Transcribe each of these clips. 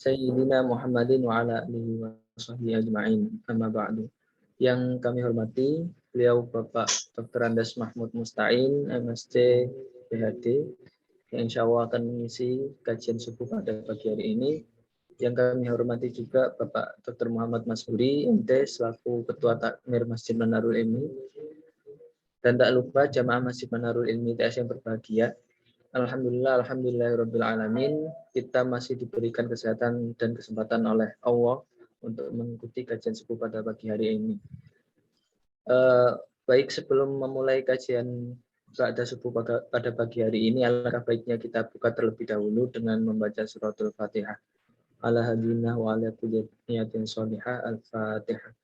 Sayyidina Muhammadin wa ala alihi wa sahbihi ajma'in. Amma ba'du. Yang kami hormati, beliau Bapak Dr. Andes Mahmud Musta'in, MSc PhD, yang insya Allah akan mengisi kajian subuh pada pagi hari ini. Yang kami hormati juga Bapak Dr. Muhammad Masburi, MD, selaku Ketua Takmir Masjid Manarul Ilmi. Dan tak lupa jamaah Masjid Manarul Ilmi TS yang berbahagia. Alhamdulillahirabbil alamin, kita masih diberikan kesehatan dan kesempatan oleh Allah untuk mengikuti kajian subuh pada pagi hari ini. Baik, sebelum memulai kajian ba'da subuh pada pagi hari ini, alangkah baiknya kita buka terlebih dahulu dengan membaca suratul Fatihah. Ala hadinah wa ala kulli niyatin sholihah. Al-Fatihah.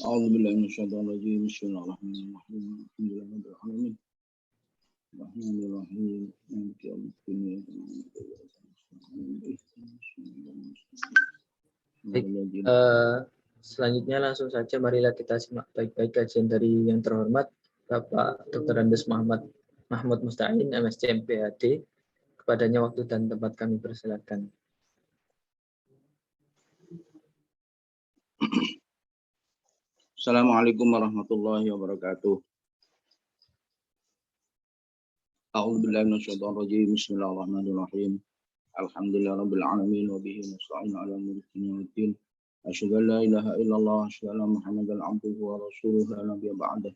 A'udzubillahi minasyaitonir rajim. Bismillahirrahmanirrahim. Alhamdulillahirabbil alamin. Bismillahirrahmanirrahim. Maliki yaumiddin. Selanjutnya langsung saja marilah kita simak baik-baik kajian dari yang terhormat Bapak Dr. Andes Mahmud Musta'in, MSc PhD. Kepadanya waktu dan tempat kami persilakan. Assalamualaikum warahmatullahi wabarakatuh. A'udzubillahi minasyaitonir rajim. Bismillahirrahmanirrahim. Alhamdulillahirabbil alamin wa bihi nasta'in 'ala umuri dunya waddin. Asyhadu an la ilaha illallah wa asyhadu anna Muhammadan 'abduhu wa rasuluhu la nabiyya ba'dah.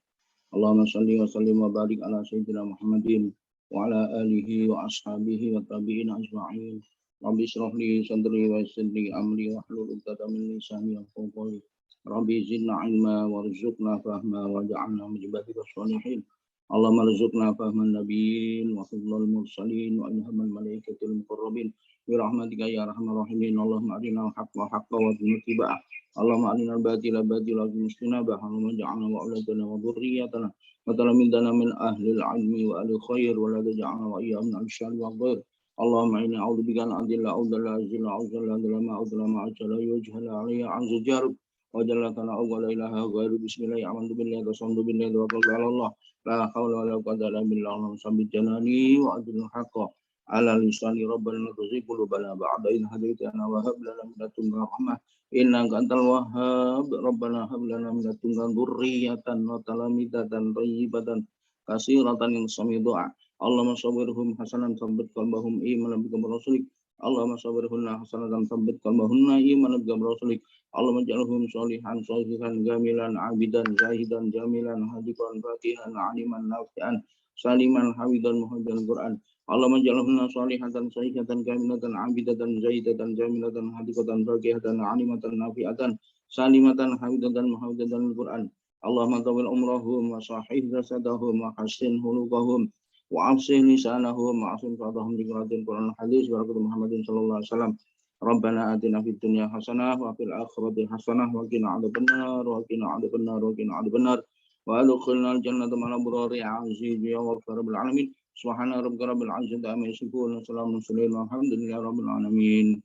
Allahumma shalli wa sallim wa barik ala sayyidina Muhammadin wa ala alihi wa ashabihi wa tabi'in ajma'in. Rabbi shrah li sadri wa yassir li amri wa hlul 'uqdatam min lisani yafqahu qawli. Rabbi zidna ilma warzuqna fahma waj'alna min ibadika sholihin. Allahumma rzuqna fahman nabiyyin wa hifdzal mursalin wa ilhamal malaikatil muqarrabin bi rahmatika ya arhamar rahimin. Allahumma arina al-haqqa haqqan wa ittiba'ah. Allahumma arina al-batila batilan wa istinabah. Allahumma ja'alna wa auladana wa dhurriyyatana wa talamidana min ahli al-'ilmi wa ahli khair wa la taj'alna wa iyyahum min al-syarri wa ghair. Allahumma inni a'udzubika an adilla a'udzalla azilla a'udzalla adlama a'udzalla ajalla yujhala 'alayya 'azza jarb. Wa jalla kana awwala ilaha ghairu bismillahi amantu billahi wa samdu billahi wa qala Allah la haula wa la quwwata illa billah. Allahumma sabbit janani wa adil haqqa ala lisani rabbana tuzi qulubana ba'da in hadaitana wa hab lana min ladunka rahmah innaka antal wahhab. Rabbana hab lana min ladunka dzurriyyatan wa talamidatan thayyibatan katsiratan yang sami du'a. Allahumma sawwirhum hasanan tsabbit qalbahum imanan bika rasulik. Allahumma sawwirhunna hasanatan tsabbit qalbahunna imanan bika rasulik. Allahumma ja'alhum sholihan sholihan gamilan abidan zahidan jamilan hadiqan faqihan aliman nafi'an saliman hafidan muhafizan Quran. Allahumma ja'alhum sholihatan shahihatan gamilatan abidatan zahidatan jamilatan hadiqatan faqihatan alimatan nafi'atan salimatan hafidatan muhafizatan Quran. Allahumma tawil umrahum wa sahih jasadahum wa hassin huluqahum wa afsih lisanahum wa asim fatahum bi qiraatil Quran hadis barakatuh Muhammadin sallallahu alaihi wasallam. Rabbana atina fid dunya hasanah wa fil akhirati hasanah wa qina adzabannar wa qina adzabannar wa qina adzabannar wa adkhilnal jannata ma'al abrari aziz ya rabbil alamin. Subhana rabbika rabbil izzati amma yasifun wa salamun alhamdulillahi rabbil alamin.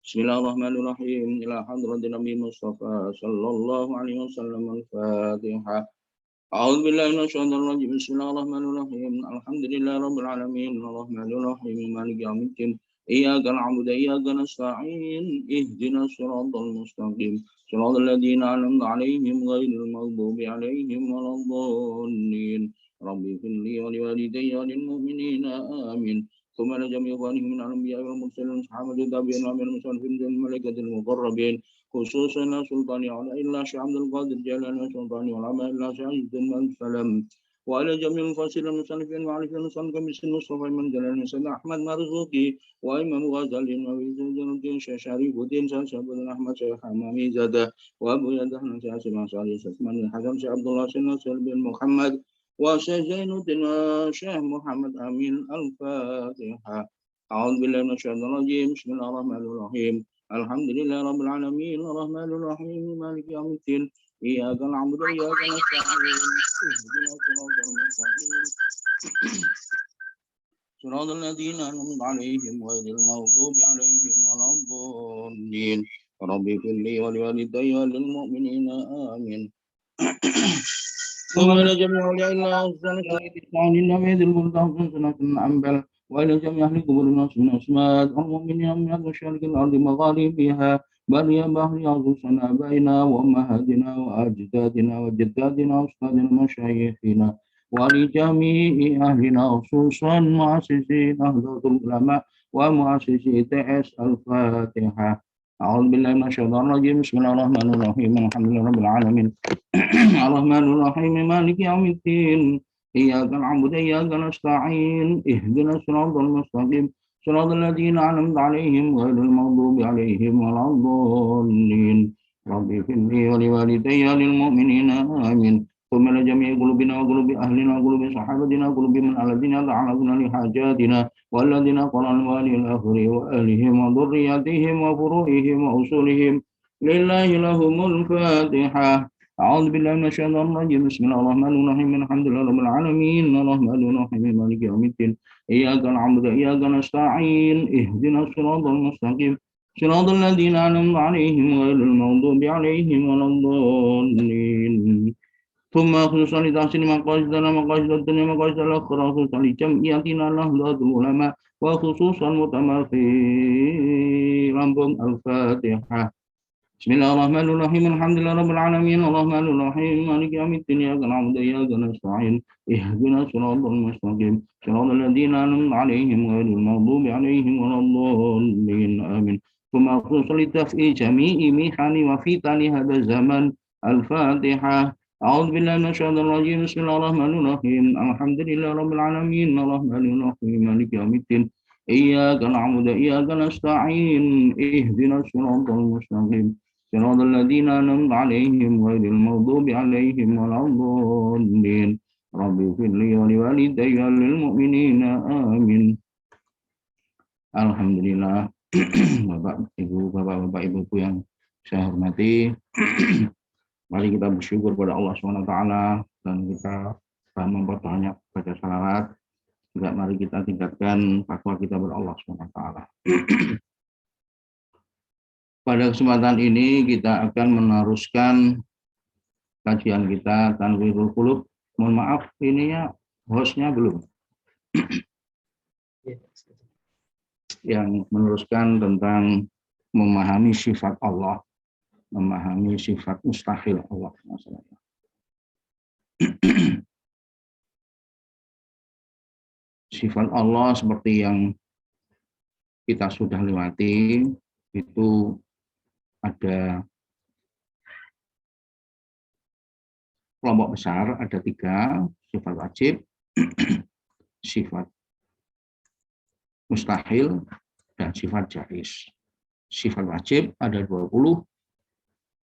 Bismillahirrahmanirrahim. Ila hadratin Nabi Mustafa sallallahu alaihi wasallam. Al-Fatihah. A'udzu billahi minasyaitonir rajim. Bismillahirrahmanirrahim. Alhamdulillahi rabbil alamin. Arrahmanirrahim. Maliki yaumiddin. Iyyaka na'budu wa iyyaka nasta'in. Ihdinas siratal mustaqim. Siratal ladzina an'amta 'alaihim ghairil maghdubi 'alaihim waladdallin. Rabbi ighfirli wa liwalidayya wal mu'minina amin. Thumma najmi ikhwanihim min al-anbiya'i wal mursalin sahabati tabi'in wa min musallin wal malaikatil muqarrabin. Khususan sultani ala illa Syekh Abdul Qadir Jailani wa sultani ala illa Syekh Abdul Salam. وعلى جميع المفسرين المصنفين وعلى المصنف مثل مصطفى من جلال سيد احمد مرزوقي وامام غزالي وزين الدين شريف الدين شهاب بن احمد شيخ حمامي زاده وابو يده شيخ سلمان صالح عثمان الحكم شيخ عبد الله سنة بن محمد وشيخ زين الدين وشيخ محمد امين. الفاتحه. اعوذ بالله من الشيطان الرجيم. بسم الله الرحمن الرحيم. الحمد لله رب العالمين الرحمن الرحيم مالك يوم الدين. إياك نعبد وإياك نستعين. اهدنا الصراط المستقيم صراط الذين أنعمت عليهم غير المغضوب عليهم ولا الضالين. رب اغفر لي ولوالدي وللمؤمنين آمين. ثم لجميع أولياء الله حسن النبي ذي القربى حسنة أنبل وإلى جميع أهل قبور الناس من أسماء المؤمنين من مشارق الأرض مغاربها بل يا بحر يغوصنا آبائنا وأمهاتنا وأجدادنا وجداتنا وأستاذنا مشايخنا ولجميع أهلنا خصوصا مؤسسين نهضة العلماء ومؤسسي TS الفاتحة. أعوذ بالله من الشيطان الرجيم بسم الله الرحمن الرحيم الحمد لله رب العالمين الرحمن الرحيم مالك يوم الدين إياك نعبد وإياك نستعين اهدنا الصراط المستقيم صراط الذين أنعمت عليهم غير المغضوب عليهم ولا الضالين رب اغفر لي ولوالدي وللمؤمنين آمين ثم إلى جميع قلوبنا وقلوب أهلنا وقلوب صحابتنا وقلوب من الذين دعونا لحاجاتنا والذين قرأوا الوالي الآخر وأهلهم وذرياتهم وفروعهم وأصولهم لله لهم الفاتحة. أعوذ بالله من الشيطان الرجيم بسم الله الرحمن الرحيم الحمد لله رب العالمين الرحمن الرحيم مالك يوم الدين إياك نعبد وإياك نستعين اهدنا الصراط المستقيم صراط الذين أنعمت عليهم غير المغضوب عليهم ولا الضالين ثم خصوصا لتحسين مقاصدنا مقاصد الدنيا مقاصد الآخرة خصوصا لجمعيتنا نهضة العلماء وخصوصا مؤتمر في لambung الفاتحة. بسم الله الرحمن الرحيم الحمد لله رب العالمين الرحمن الرحيم مالك يوم الدين إياك نعبد وإياك نستعين اهدنا الصراط المستقيم صراط الذين أنعمت عليهم غير المغضوب عليهم ولا الضالين آمين. ثم خصوصا لتفعيل جميع محن وفتن هذا الزمن الفاتحة. أعوذ بالله من الشيطان الرجيم بسم الله الرحمن الرحيم الحمد لله رب العالمين الرحمن الرحيم مالك يوم الدين إياك نعبد وإياك نستعين اهدنا الصراط المستقيم صراط الذين أنعمت عليهم غير المغضوب عليهم ولا الضالين رب اغفر لي ولوالدي وللمؤمنين آمين. Alhamdulillah. Bapak Ibu yang saya hormati, mari kita bersyukur pada Allah SWT dan kita memperbanyak baca salawat. Juga mari kita tingkatkan takwa kita kepada Allah SWT. Pada kesempatan ini kita akan meneruskan kajian kita Tanwirul Qulub. Mohon maaf, ininya hostnya belum. Yang meneruskan tentang memahami sifat Allah, memahami sifat mustahil Allah. Sifat Allah seperti yang kita sudah lewati itu ada kelompok besar, ada 3, sifat wajib, sifat mustahil, dan sifat jaiz. Sifat wajib ada 20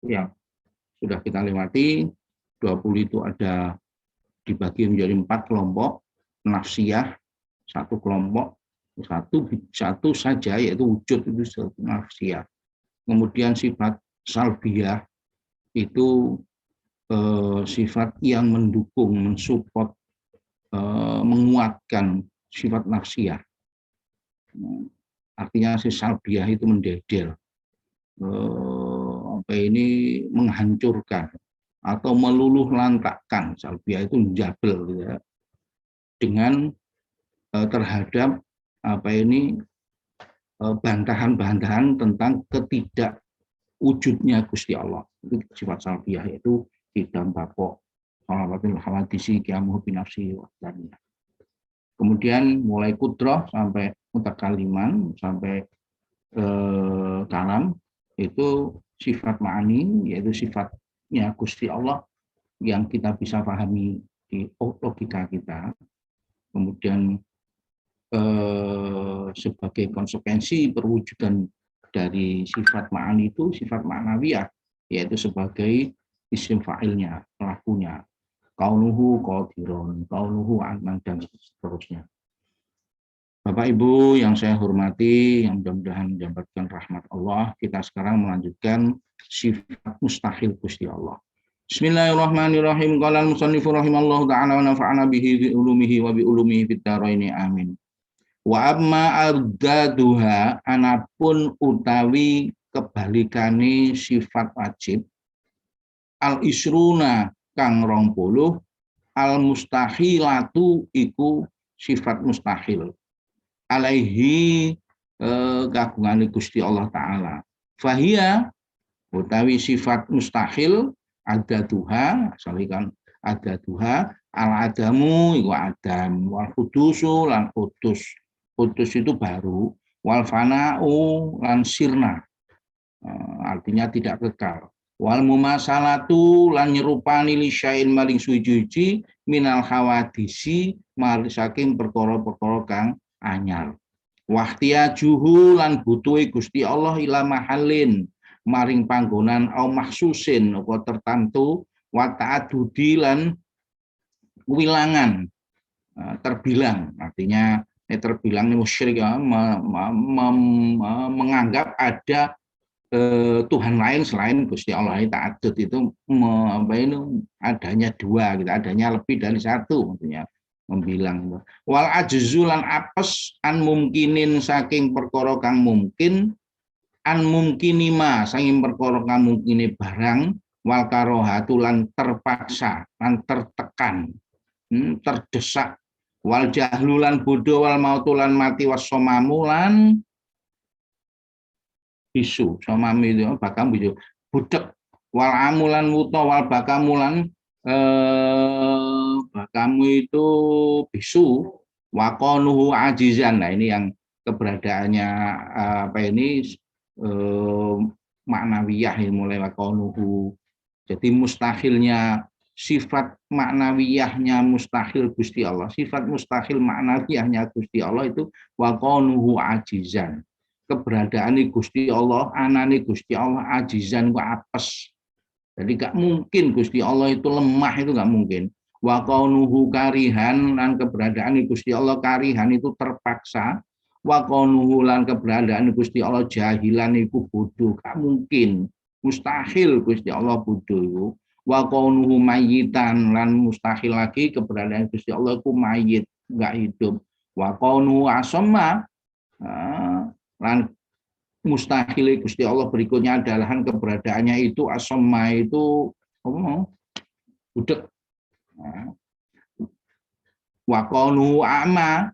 yang sudah kita lewati. 20 itu ada dibagi menjadi 4 kelompok. Nafsiyah 1 kelompok, satu saja yaitu wujud itu nafsiyah. Kemudian sifat salbiyah itu sifat yang mendukung, mensupport, menguatkan sifat nafsiyah. Artinya si salbiyah itu mendedel, menghancurkan atau meluluh lantakkan. Salbiyah itu menjabel, ya, dengan terhadap bantahan-bantahan tentang ketidakwujudnya Gusti Allah. Itu sifat salbiyah, yaitu tidak bapok salawatul hawadisi kiamuhu binafsi wahdaniya. Kemudian mulai kudrah sampai mutakaliman sampai kalam itu sifat ma'ani, yaitu sifatnya Gusti Allah yang kita bisa pahami di logika kita. Kemudian sebagai konsekuensi perwujudan dari sifat ma'ani itu sifat ma'nawiyah, yaitu sebagai isim fa'ilnya, pelakunya. Kaunuhu qadirun, kaunuhu aman, dan seterusnya. Bapak Ibu yang saya hormati, yang mudah-mudahan mendapatkan rahmat Allah, kita sekarang melanjutkan sifat mustahil Gusti Allah. Bismillahirrahmanirrahim. Qala al-musannifu rahimallahu ta'ala wa nafa'ana bihi bi ulumihi wa bi ulumihi fid dharaini amin. Wa amma ardaduha, anapun utawi kebalikane sifat wajib, al-isruna kang 20, al-mustahilatu iku sifat mustahil. alaihi kagungan Gusti Allah taala. Fahia utawi sifat mustahil ada duha, kan ada duha, al adamu iku adam, wal hudusu lan hudus. Hudus itu baru, wal fana'u lan sirna. Artinya tidak kekal. Wal mumasalatu lan nyerupani li syai'in maring suci minal hawadisi maring saking perkara-perkara kang anyar. Wahtiyajuhu lan butuhe Gusti Allah ila mahallin maring panggonan au mahsusin apa tertentu wa ta'adudi lan wilangan terbilang, artinya terbilang musyrik menganggap ada Tuhan lain selain Gusti Allah. Ta'adud itu adanya dua, gitu, adanya lebih dari satu, maksudnya membilang. Wal ajzulan apes an mungkinin saking perkara kang mungkin, an mungkinima saking perkara kang mungkine barang, wal karohatu lan terpaksa lan tertekan, terdesak, wal jahlulan bodoh, wal mautulan mati, wasomamu lan bisu, somami itu bakam bisu budek, wal amulan wuto wal bakamulan bakamu itu bisu, wakonuhu ajizan. Nah ini yang keberadaannya apa ini maknawiyah mulai wakonuhu. Jadi mustahilnya sifat maknawiyahnya mustahil Gusti Allah, sifat mustahil maknawiyahnya Gusti Allah itu wakonuhu ajizan. Keberadaan Gusti Allah, anane Gusti Allah ajizan ku apes. Jadi gak mungkin Gusti Allah itu lemah, itu gak mungkin. Wa kaunuhu karihan, lan keberadaan Gusti Allah karihan itu terpaksa. Wa kaunuhu lan keberadaan Gusti Allah jahilan iku bodoh, gak mungkin. Mustahil Gusti Allah bodoh itu. Wa kaunuhu mayitan, lan mustahil lagi keberadaan Gusti Allah itu mayit, gak hidup. Wa kaunuhu asamma, lan mustahil Gusti Allah berikutnya adalah keberadaannya itu asma itu budek. Wakonu ama,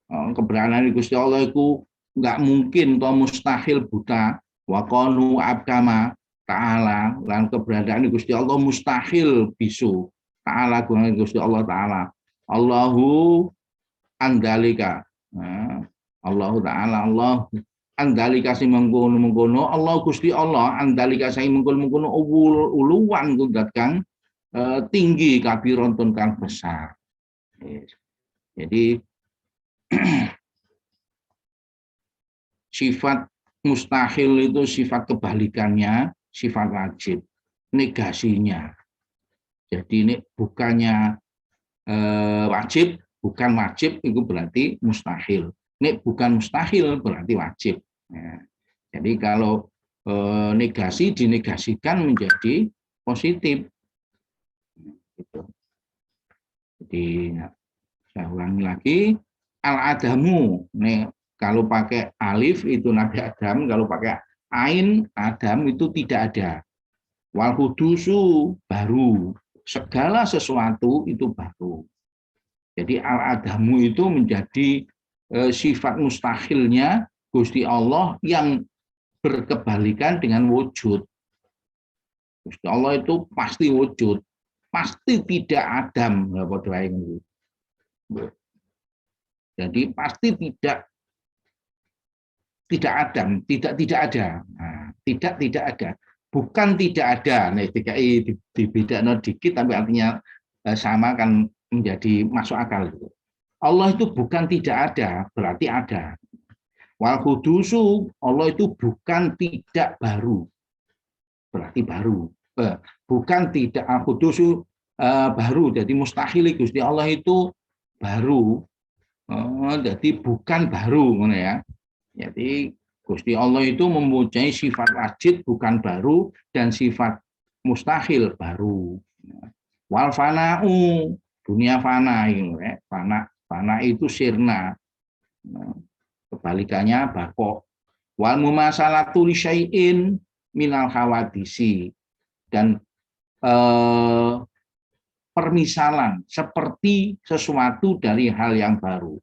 keberadaan Gusti Allah itu enggak mungkin atau mustahil buta. Wakonu abkama ta'ala, lan keberadaan Gusti Allah mustahil bisu. Ta'ala guna Gusti Allah ta'ala. Allahu andalika. Allah Ta'ala, Allah andalika sing mengkono Allah Gusti Allah andalika sing mengkono uluwan kudat kang tinggi kabirontun kang besar. Jadi sifat mustahil itu sifat kebalikannya sifat wajib, negasinya. Jadi ini bukannya wajib, bukan wajib itu berarti mustahil. Ini bukan mustahil berarti wajib. Ya. Jadi kalau negasi dinegasikan menjadi positif. Gitu. Jadi saya ulangi lagi, al-adamu. Nih, kalau pakai alif itu Nabi Adam, kalau pakai ain Adam itu tidak ada. Wal hudusu baru. Segala sesuatu itu baru. Jadi al-adamu itu menjadi sifat mustahilnya Gusti Allah yang berkebalikan dengan wujud. Gusti Allah itu pasti wujud, pasti tidak adam. Jadi pasti tidak adam, tidak ada. Nah, tidak ada. Bukan tidak ada. Nah, dibedakan dikit tapi artinya sama kan menjadi masuk akal. Allah itu bukan tidak ada, berarti ada. Wal hudusu, Allah itu bukan tidak baru, berarti baru. Bukan tidak hudusu baru, jadi mustahil Gusti Allah itu baru. Jadi bukan baru, ya. Jadi Gusti Allah itu mempunyai sifat wajib bukan baru dan sifat mustahil baru. Wal fana'u, dunia fana, ya. Fana itu sirna, kebalikannya bako. Wal mumasalatu li syai'in minal hawadisi, dan permisalan seperti sesuatu dari hal yang baru.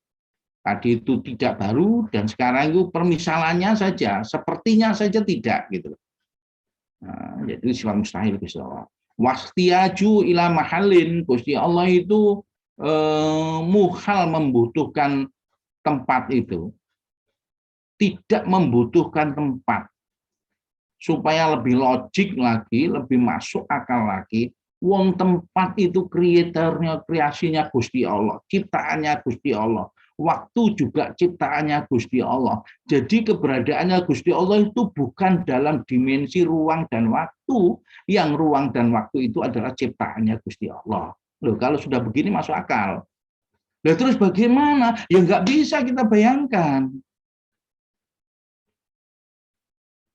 Tadi itu tidak baru dan sekarang itu permisalannya saja, sepertinya saja tidak gitu. Nah, jadi sifat mustahil Gusti Allah. Waqtiyaju ila mahallin, Gusti Allah itu muhal membutuhkan tempat itu. Tidak membutuhkan tempat. Supaya lebih logik lagi, lebih masuk akal lagi, wong tempat itu kreatornya, kreasinya Gusti Allah, ciptaannya Gusti Allah. Waktu juga ciptaannya Gusti Allah. Jadi keberadaannya Gusti Allah itu bukan dalam dimensi ruang dan waktu, yang ruang dan waktu itu adalah ciptaannya Gusti Allah. Loh, kalau sudah begini masuk akal. Loh, terus bagaimana? Ya nggak bisa kita bayangkan.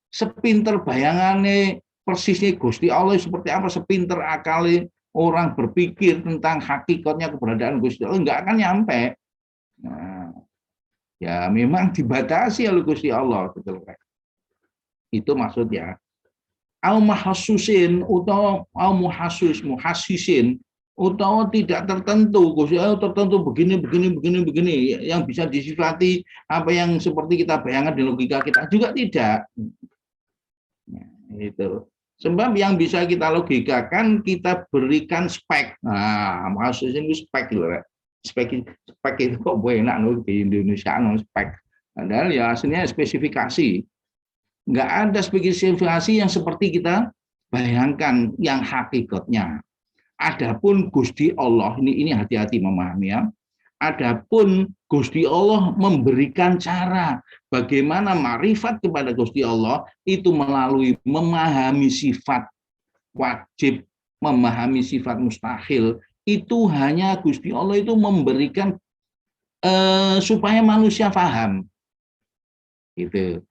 Sepinter bayangannya persisnya Gusti Allah seperti apa, sepinter akali orang berpikir tentang hakikatnya keberadaan Gusti Allah nggak akan nyampe. Nah, ya memang dibatasi oleh Gusti Allah, betul kan? Itu maksudnya. Au mahasusin atau au muhasisin atau tidak tertentu, Gusti Allah tertentu begini yang bisa disifati apa yang seperti kita bayangkan di logika kita juga tidak. Itu sebab yang bisa kita logikakan kita berikan spek. Nah, maksudnya itu spek loh. Spek itu kok enak loh di Indonesia spek. Padahal ya aslinya spesifikasi. Nggak ada spesifikasi yang seperti kita bayangkan yang hakikatnya. Adapun Gusti Allah ini hati-hati memahami ya. Adapun Gusti Allah memberikan cara bagaimana ma'rifat kepada Gusti Allah itu melalui memahami sifat wajib, memahami sifat mustahil. Itu hanya Gusti Allah itu memberikan supaya manusia paham. Gitu.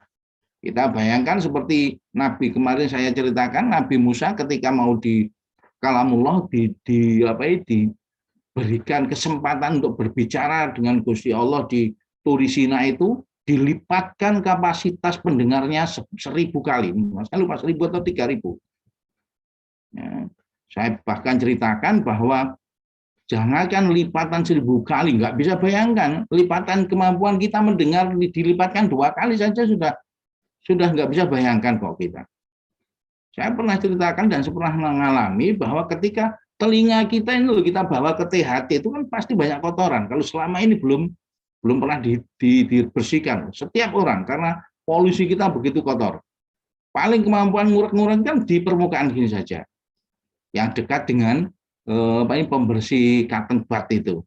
Kita bayangkan seperti Nabi kemarin saya ceritakan, Nabi Musa ketika mau di kalamullah diberikan kesempatan untuk berbicara dengan Gusti Allah di Turi Sina itu dilipatkan kapasitas pendengarnya 1000 kali. Saya lupa 1000 atau 3000. Ya, saya bahkan ceritakan bahwa jangankan lipatan 1000 kali, nggak bisa bayangkan lipatan kemampuan kita mendengar dilipatkan 2 kali saja sudah nggak bisa bayangkan kok kita. Saya pernah ceritakan dan pernah mengalami bahwa ketika telinga kita ini loh kita bawa ke THT itu kan pasti banyak kotoran. Kalau selama ini belum pernah dibersihkan setiap orang karena polusi kita begitu kotor. Paling kemampuan ngurek-ngurek kan di permukaan gini saja, yang dekat dengan pembersih cotton bud itu.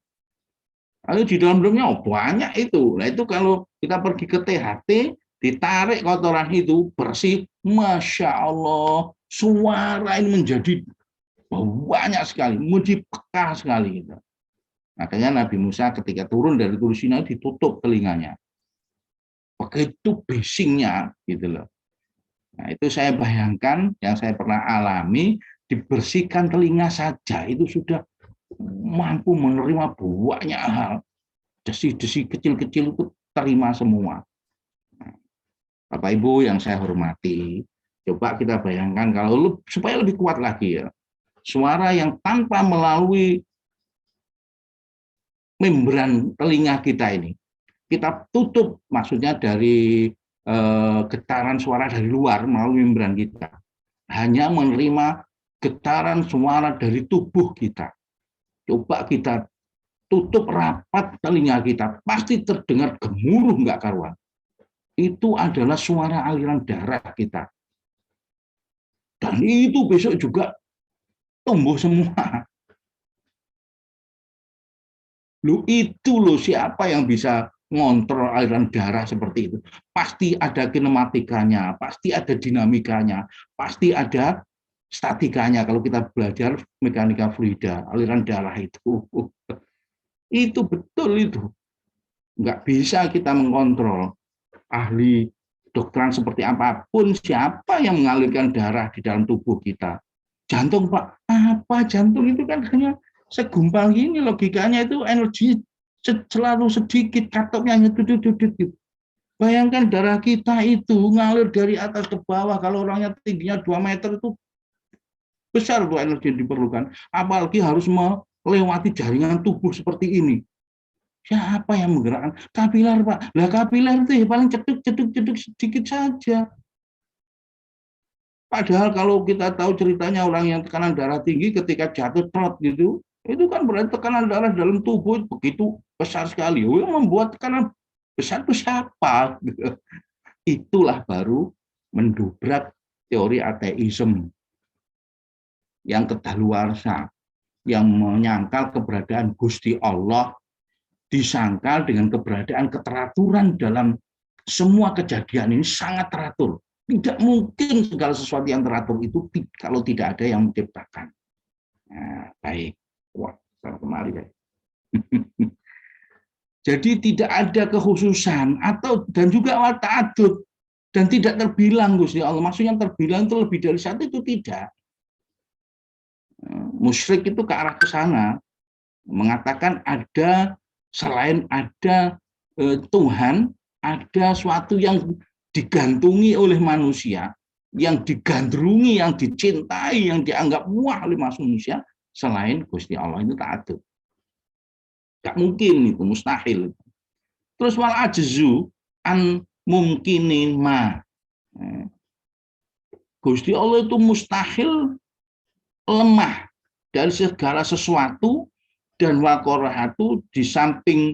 Lalu di dalamnya banyak itu. Nah itu kalau kita pergi ke THT ditarik kotoran itu bersih, masya Allah, suara ini menjadi banyak sekali, menjadi peka sekali gitu. Makanya Nabi Musa ketika turun dari Turi Sina ditutup telinganya, begitu bisingnya gitu loh. Nah itu saya bayangkan yang saya pernah alami, dibersihkan telinga saja itu sudah mampu menerima banyak hal, desi-desi kecil-kecil itu terima semua. Bapak Ibu yang saya hormati, coba kita bayangkan kalau supaya lebih kuat lagi ya, suara yang tanpa melalui membran telinga kita ini, kita tutup maksudnya dari getaran suara dari luar melalui membran kita, hanya menerima getaran suara dari tubuh kita. Coba kita tutup rapat telinga kita, pasti terdengar gemuruh nggak karuan. Itu adalah suara aliran darah kita. Dan itu besok juga tumbuh semua. Loh siapa yang bisa ngontrol aliran darah seperti itu? Pasti ada kinematikanya, pasti ada dinamikanya, pasti ada statikanya. Kalau kita belajar mekanika fluida, aliran darah itu betul itu. Nggak bisa kita mengontrol. Ahli dokteran seperti apapun, siapa yang mengalirkan darah di dalam tubuh kita? Jantung, Pak. Apa jantung itu kan hanya segumpal gini, logikanya itu energi selalu sedikit, katoknya hanya duduk. Bayangkan darah kita itu ngalir dari atas ke bawah, kalau orangnya tingginya 2 meter itu besar tuh energi yang diperlukan. Apalagi harus melewati jaringan tubuh seperti ini. Siapa yang menggerakkan? Kapiler, Pak. Lah kapiler itu ya paling ceduk sedikit saja. Padahal kalau kita tahu ceritanya orang yang tekanan darah tinggi ketika jatuh trot gitu, itu kan berarti tekanan darah dalam tubuh begitu besar sekali. Yang membuat tekanan besar itu siapa? Itulah baru mendobrak teori ateisme yang kedaluarsa, yang menyangkal keberadaan Gusti Allah, disangkal dengan keberadaan keteraturan dalam semua kejadian ini sangat teratur. Tidak mungkin segala sesuatu yang teratur itu kalau tidak ada yang menciptakan. Nah, baik. Wah, kemari ya. Jadi tidak ada kekhususan atau dan juga ta'adud dan tidak terbilang Gusti Allah. Maksudnya terbilang itu lebih dari satu itu tidak. Musyrik itu ke arah ke sana, mengatakan ada selain ada Tuhan, ada suatu yang digantungi oleh manusia, yang digandrungi, yang dicintai, yang dianggap wah oleh manusia selain Gusti Allah. Itu ta'adud. Gak mungkin, itu mustahil. Terus wal ajzu an mungkinin ma. Gusti Allah itu mustahil lemah dari segala sesuatu, dan wakorahatu di samping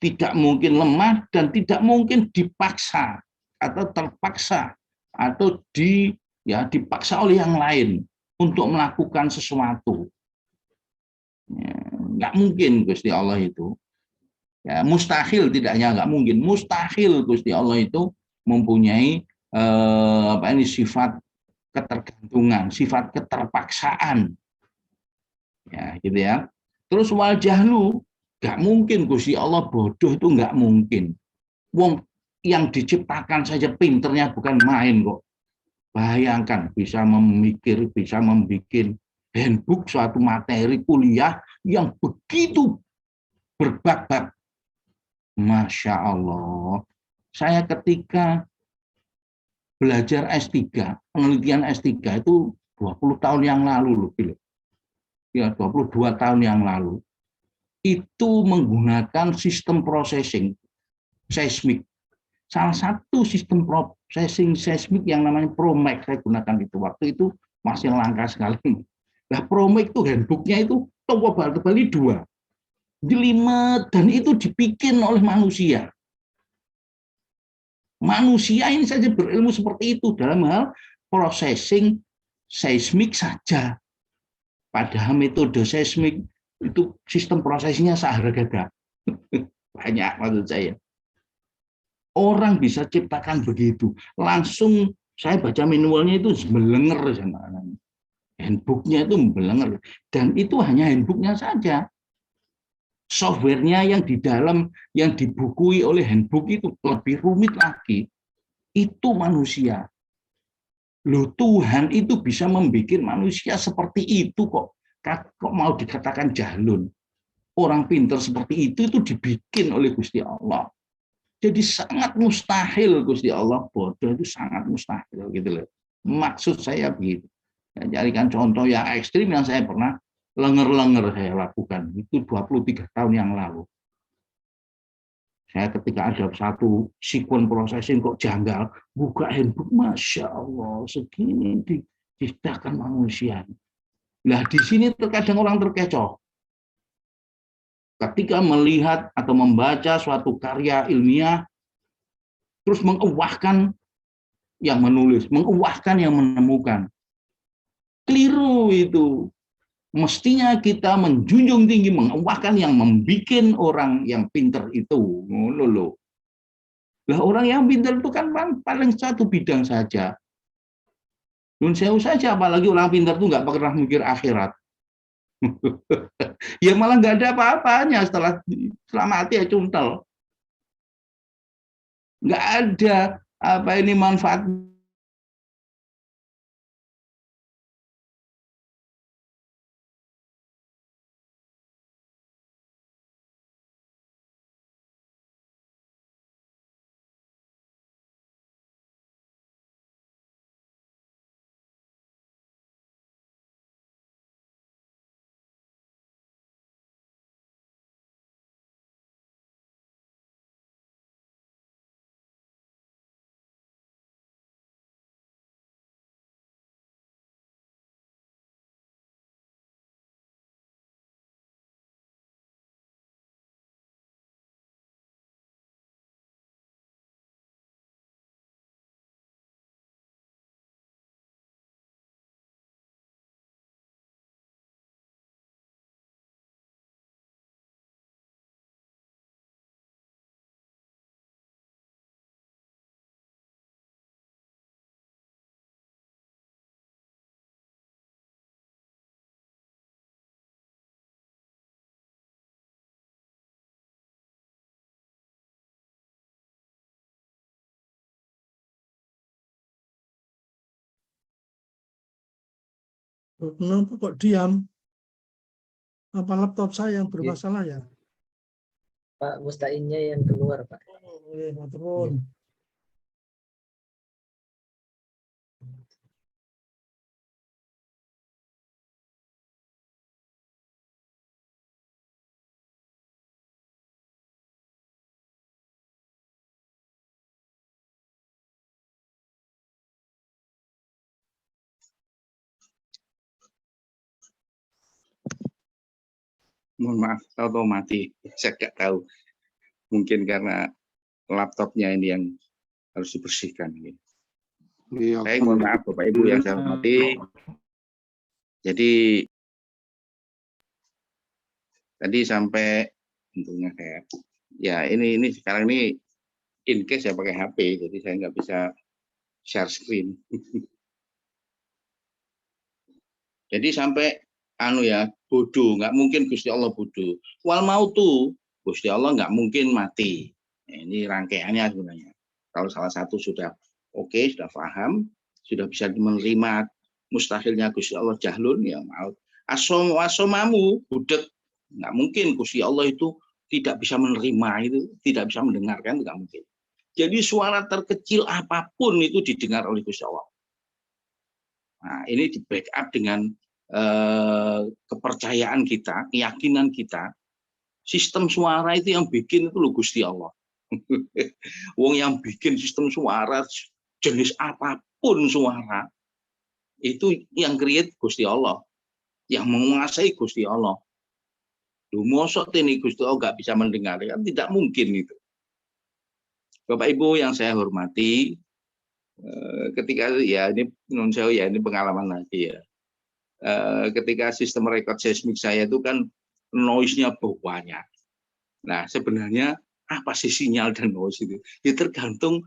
tidak mungkin lemah dan tidak mungkin dipaksa atau terpaksa atau dipaksa oleh yang lain untuk melakukan sesuatu. Ya, nggak mungkin Gusti Allah itu. Ya, mustahil, tidak hanya nggak mungkin, mustahil Gusti Allah itu mempunyai sifat ketergantungan, sifat keterpaksaan. Ya, gitu ya. Terus wal jahlu, nggak mungkin Gusti Allah bodoh, itu nggak mungkin. Wong yang diciptakan saja pinternya bukan main kok. Bayangkan bisa memikir, bisa membuat handbook suatu materi kuliah yang begitu berbab-bab. Masya Allah. Saya ketika belajar S3, penelitian S3 itu 20 tahun yang lalu loh. Ya, 22 tahun yang lalu. Itu menggunakan sistem processing seismik. Salah satu sistem processing seismik yang namanya Promax saya gunakan itu. Waktu itu masih langka sekali. Nah, Promax itu handbooknya itu tebal 2. Jelimet, dan itu dibikin oleh manusia. Manusia ini saja berilmu seperti itu dalam hal processing seismik saja. Padahal metode seismik itu sistem prosesnya seharga banyak maksud saya. Orang bisa ciptakan begitu. Langsung saya baca manualnya itu melenger sama handbooknya itu melenger. Dan itu hanya handbooknya saja. Softwarenya yang di dalam, yang dibukui oleh handbook itu lebih rumit lagi. Itu manusia. Loh, Tuhan itu bisa membuat manusia seperti itu kok. Kok mau dikatakan jahlun. Orang pintar seperti itu dibikin oleh Gusti Allah. Jadi sangat mustahil Gusti Allah bodoh, itu sangat mustahil gitu loh. Maksud saya begitu. Jadikan contoh yang ekstrim yang saya pernah lenger-lenger saya lakukan itu 23 tahun yang lalu. Saya ketika ada satu sequence processing kok janggal, buka handbook, Masya Allah, segini diciptakan manusia. Nah, di sini terkadang orang terkecoh. Ketika melihat atau membaca suatu karya ilmiah, terus menguahkan yang menulis, menguahkan yang menemukan. Keliru itu. Mestinya kita menjunjung tinggi, menguahkan yang membuat orang yang pintar itu. Loh. Lah, orang yang pintar itu kan paling satu bidang saja. Nun sewu saja, apalagi orang pintar itu nggak pernah mikir akhirat. Ya malah nggak ada apa-apanya setelah mati ya cuntel. Nggak ada manfaat Kenapa kok diam? Apa laptop saya yang bermasalah ya? Pak Musta'innya yang keluar, Pak. Turun. Mohon maaf, tahu mati. Saya nggak tahu. Mungkin karena laptopnya ini yang harus dibersihkan. Baik, mohon maaf Bapak Ibu yang saya hormati. Jadi tadi sampai tentunya saya ya ini sekarang ini in case saya pakai HP, jadi saya nggak bisa share screen. Jadi sampai bodoh, nggak mungkin Gusti Allah bodoh. Wal mautu, Gusti Allah nggak mungkin mati. Nah, ini rangkaiannya sebenarnya. Kalau salah satu sudah oke, sudah paham, sudah bisa menerima mustahilnya Gusti Allah jahlun, ya maut. Asomamu, budek, nggak mungkin Gusti Allah itu tidak bisa menerima itu, tidak bisa mendengarkan, nggak mungkin. Jadi suara terkecil apapun itu didengar oleh Gusti Allah. Nah, ini di backup dengan kepercayaan kita, keyakinan kita. Sistem suara itu yang bikin itu loh Gusti Allah. Wong yang bikin sistem suara jenis apapun suara itu yang create Gusti Allah, yang menguasai Gusti Allah. Mosok ini Gusti Allah nggak bisa mendengar, kan tidak mungkin itu. Bapak Ibu yang saya hormati, ketika ya ini non saya ya ini pengalaman lagi ya. Ketika sistem rekod seismik saya itu kan noise-nya banyak. Nah, sebenarnya apa sih sinyal dan noise itu? Ya tergantung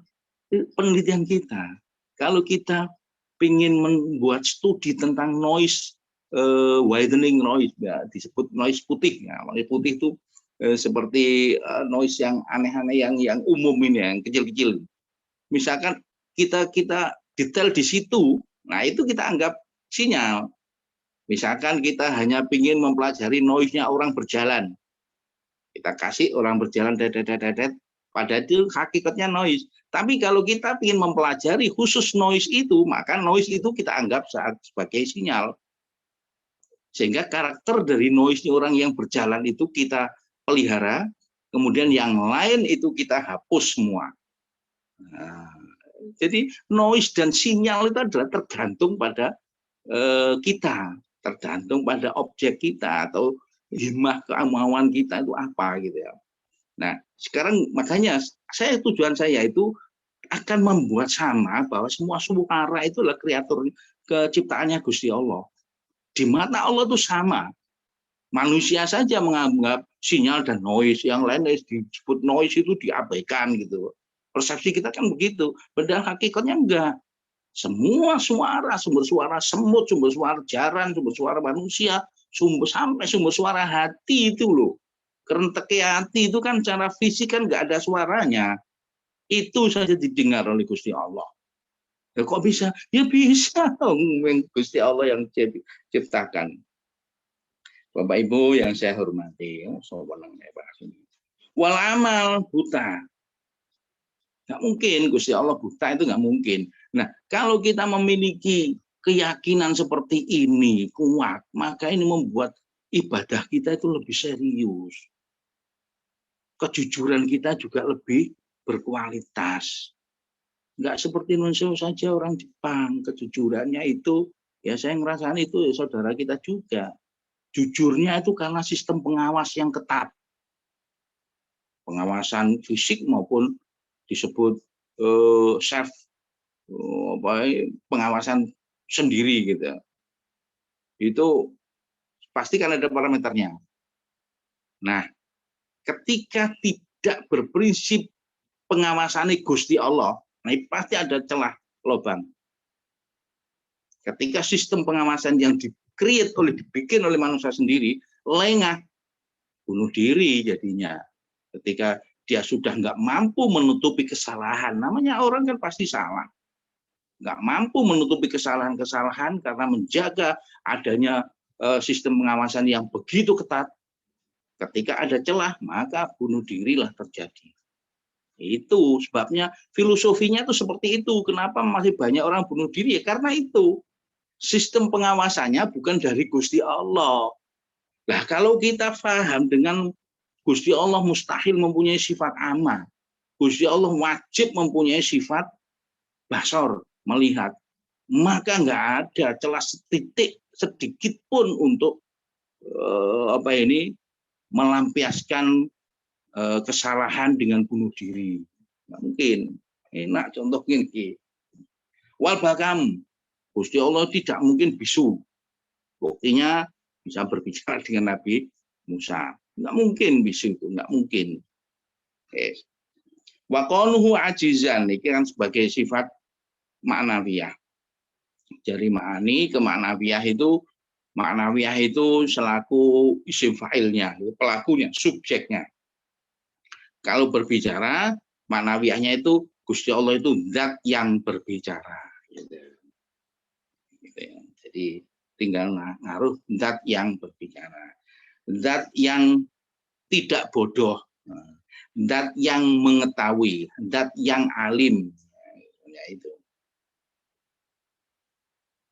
penelitian kita. Kalau kita ingin membuat studi tentang noise, widening noise, ya, disebut noise putih. Ya, noise putih itu seperti noise yang aneh-aneh yang umum ini, yang kecil-kecil. Misalkan kita detail di situ, nah itu kita anggap sinyal. Misalkan kita hanya ingin mempelajari noise-nya orang berjalan. Kita kasih orang berjalan dedet, pada itu hakikatnya noise. Tapi kalau kita ingin mempelajari khusus noise itu, maka noise itu kita anggap sebagai sinyal. Sehingga karakter dari noise orang yang berjalan itu kita pelihara, kemudian yang lain itu kita hapus semua. Nah, jadi noise dan sinyal itu adalah tergantung pada kita, tergantung pada objek kita atau himmah kemauan kita itu apa gitu ya. Nah, sekarang makanya tujuan saya itu akan membuat sama bahwa semua suara itu adalah kreator keciptaannya Gusti Allah. Di mata Allah itu sama. Manusia saja menganggap sinyal dan noise, yang lain disebut noise itu diabaikan gitu. Persepsi kita kan begitu, padahal hakikatnya enggak. Semua suara, sumber suara semut, sumber suara jaran, sumber suara manusia, sampai sumber suara hati itu loh. Kerentek hati itu kan secara fisik kan nggak ada suaranya. Itu saja didengar oleh Gusti Allah. Ya, kok bisa? Ya bisa. Gusti Allah yang ciptakan. Bapak Ibu yang saya hormati, wal amal buta. Nggak mungkin, Gusti Allah buta itu nggak mungkin. Nah, kalau kita memiliki keyakinan seperti ini kuat, maka ini membuat ibadah kita itu lebih serius. Kejujuran kita juga lebih berkualitas. Nggak seperti Indonesia saja orang Jepang, kejujurannya itu, ya saya ngerasain itu ya saudara kita juga. Jujurnya itu karena sistem pengawas yang ketat. Pengawasan fisik maupun disebut self pengawasan sendiri gitu. Itu pasti kan ada parameternya. Nah, ketika tidak berprinsip pengawasan Gusti Allah, nah pasti ada celah lubang. Ketika sistem pengawasan yang dibikin oleh manusia sendiri lengah, bunuh diri jadinya. Ketika dia sudah nggak mampu menutupi kesalahan, namanya orang kan pasti salah. nggak mampu menutupi kesalahan-kesalahan karena menjaga adanya sistem pengawasan yang begitu ketat. Ketika ada celah, maka bunuh dirilah terjadi. Itu sebabnya filosofinya itu seperti itu. Kenapa masih banyak orang bunuh diri? Ya, karena itu sistem pengawasannya bukan dari Gusti Allah. Nah, kalau kita paham dengan Gusti Allah mustahil mempunyai sifat ama, Gusti Allah wajib mempunyai sifat basor, melihat, maka nggak ada celah setitik sedikit pun untuk melampiaskan kesalahan dengan bunuh diri. Nggak mungkin. Enak contoh ini. Wal bakam, Gusti Allah tidak mungkin bisu. Buktinya bisa berbicara dengan Nabi Musa. Nggak mungkin bisu itu, nggak mungkin. Wa qaluhu ajizan, ini kan sebagai sifat ma'nawiyah. Jadi ma'ani ke ma'nawiyah itu selaku isim fa'ilnya, pelakunya, subjeknya. Kalau berbicara, ma'nawiyahnya itu Gusti Allah itu zat yang berbicara. Gitu. Jadi tinggal ngaruh zat yang berbicara. Zat yang tidak bodoh. Zat yang mengetahui. Zat yang alim. Ya, itu.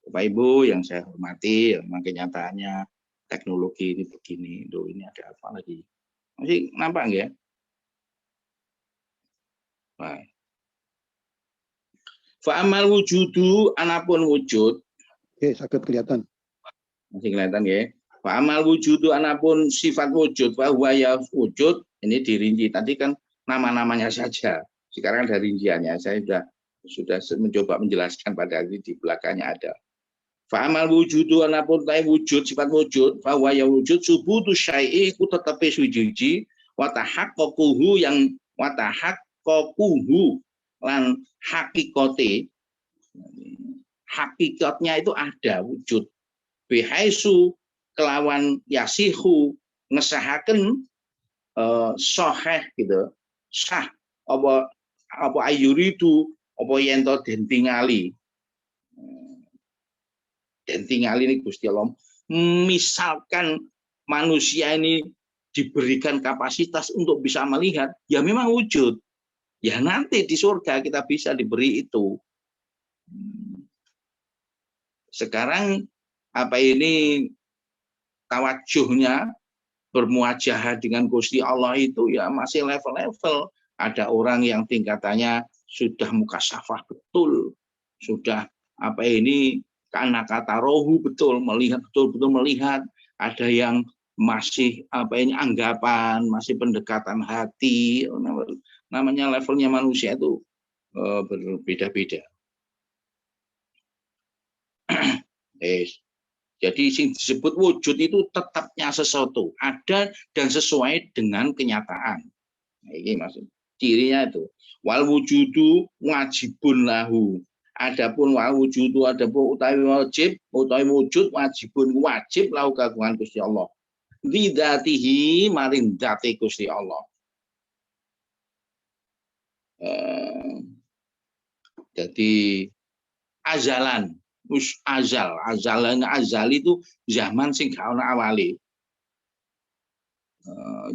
Bapak Ibu yang saya hormati, memang kenyataannya teknologi ini begini. Duh, ini ada apa lagi? Masih nampak nggak ya? Baik. Fa'amal wujudu anapun wujud. Oke, sakit kelihatan. Masih kelihatan ya. Fa'amal wujudu anapun sifat wujud, bahwa ya wujud, ini dirinci. Tadi kan nama-namanya saja. Sekarang ada rinciannya. Saya sudah mencoba menjelaskan pada hari di belakangnya ada. Fa'amal wujudu anapun tai wujud, sifat wujud, bahwa ya wujud subutu syai'i ku tetapi sujuji, watahakkokuhu yang watahakkokuhu lan hakikote, hakikatnya itu ada wujud. Bihaisu kelawan yasihu ngesahaken soheh gitu, sah apa ayuridu apa yento den tingali. Dan tinggal ini Gusti Allah, misalkan manusia ini diberikan kapasitas untuk bisa melihat, ya memang wujud. Ya nanti di surga kita bisa diberi itu. Sekarang tawajuhnya bermuajahah dengan Gusti Allah itu ya masih level-level. Ada orang yang tingkatannya sudah mukasyafah betul, sudah karena kata rohu betul melihat, betul-betul melihat. Ada yang masih anggapan, masih pendekatan hati. Namanya levelnya manusia itu berbeda-beda. Jadi yang disebut wujud itu tetapnya sesuatu, ada dan sesuai dengan kenyataan. Ini maksud cirinya itu. Wal wujudu wajibun lahu. Adapun wa wujudu adapun utawi wajib utawi wujud wajibun wajib lahu kagungan Gusti Allah. Lidzatihi maring dzate Gusti Allah. Jadi azalan, azal itu zaman sing gak ana awali.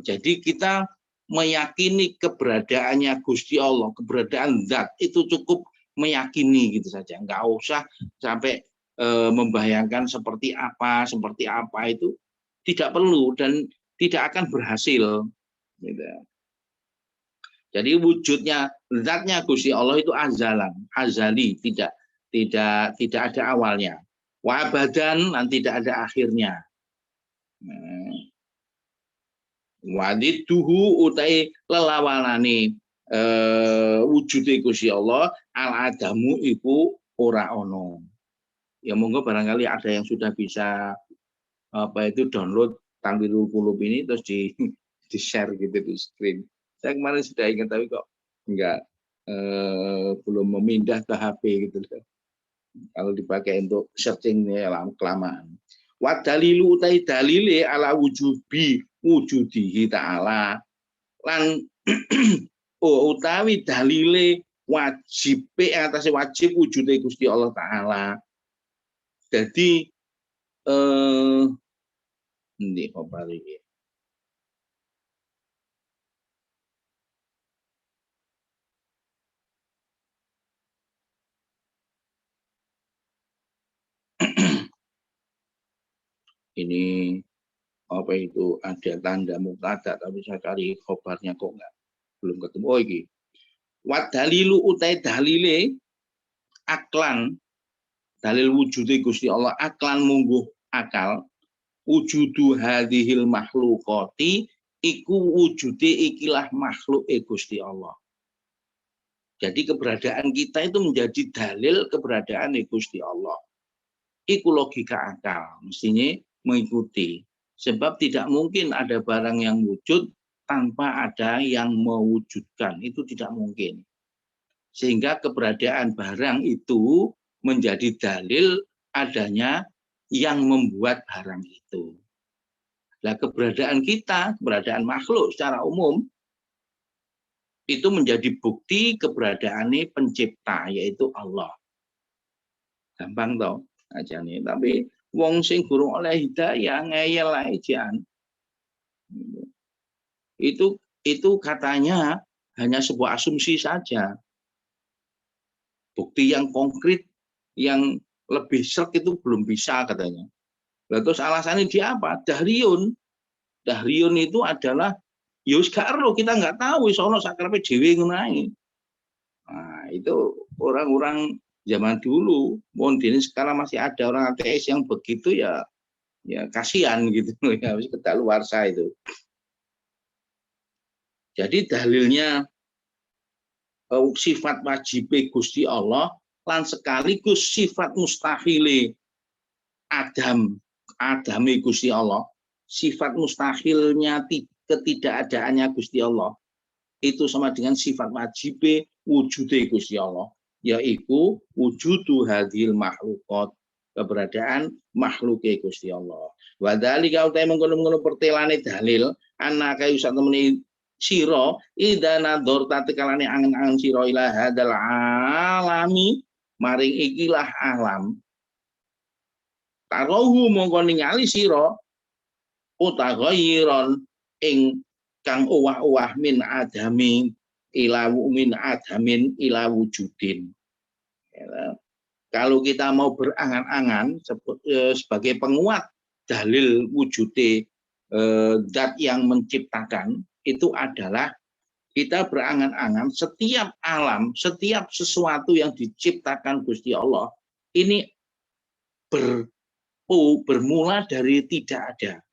Jadi kita meyakini keberadaannya Gusti Allah, keberadaan zat itu cukup meyakini gitu saja, nggak usah sampai membayangkan seperti apa itu tidak perlu dan tidak akan berhasil. Gitu. Jadi wujudnya zatnya Gusti Allah itu azali, tidak ada awalnya. Wa abadan dan tidak ada akhirnya. Wadiduhu utai lelawanane wujude Gusti Allah al adamu iku ora ono. Ya monggo barangkali ada yang sudah bisa download Tanwirul Qulub ini terus di share gitu di screen. Saya kemarin sudah ingat tapi kok enggak belum memindah ke HP gitu. Kalau dipakai untuk searching lama kelamaan. Wa dalilu utai dalile ala wujudihi ta'ala lan utawi dalile wajib atasnya wajib wujude Gusti Allah taala. Jadi ini apa iki? Ini apa itu ada tanda mubtada tapi saya cari khobarnya kok belum ketemu. Oh iki. Wa dalilu utai dalile aklan dalil wujude Gusti Allah aklan mungguh akal wujudu hadhil makhluqati iku wujude ikilah makhluk Gusti Allah. Jadi keberadaan kita itu menjadi dalil keberadaan Gusti Allah. Iku logika akal, mestinya mengikuti. Sebab tidak mungkin ada barang yang wujud tanpa ada yang mewujudkan. Itu tidak mungkin. Sehingga keberadaan barang itu menjadi dalil adanya yang membuat barang itu. Nah, keberadaan kita, keberadaan makhluk secara umum, itu menjadi bukti keberadaannya pencipta, yaitu Allah. Gampang toh aja nih. Tapi wong sing gurung oleh hidayah ngeyel aja. Itu katanya hanya sebuah asumsi saja. Bukti yang konkret, yang lebih serk itu belum bisa katanya. Lalu terus alasannya dia apa? Dahriyun. Dahriyun itu adalah yus gak ero, kita nggak tahu sono sakrape dhewe ngono. Nah, itu orang-orang zaman dulu. Mohon dini sekarang masih ada orang ateis yang begitu ya kasihan gitu ya, harus kedaluarsa itu. Jadi dalilnya sifat wajib Gusti Allah lan sekaligus sifat mustahile Adame Gusti Allah, sifat mustahilnya ketidakadaannya Gusti Allah itu sama dengan sifat wajib wujude Gusti Allah, yaitu wujudu hadhil makhluqat, keberadaan makhluk Gusti Allah. Wa dzalika uta mengkono-kono pertelane dalil ana kayu sak temene sira idza nadzarta tekalane angen-angen sira ila hadzal alami maring ikilah alam. Tarohu mongko ningali sira utaghayron ing kang owah-owah min adamin ila wujudin. Ya, kalau kita mau berangan-angan sebagai penguat dalil wujude zat yang menciptakan itu adalah kita berangan-angan setiap alam, setiap sesuatu yang diciptakan Gusti Allah ini bermula dari tidak ada.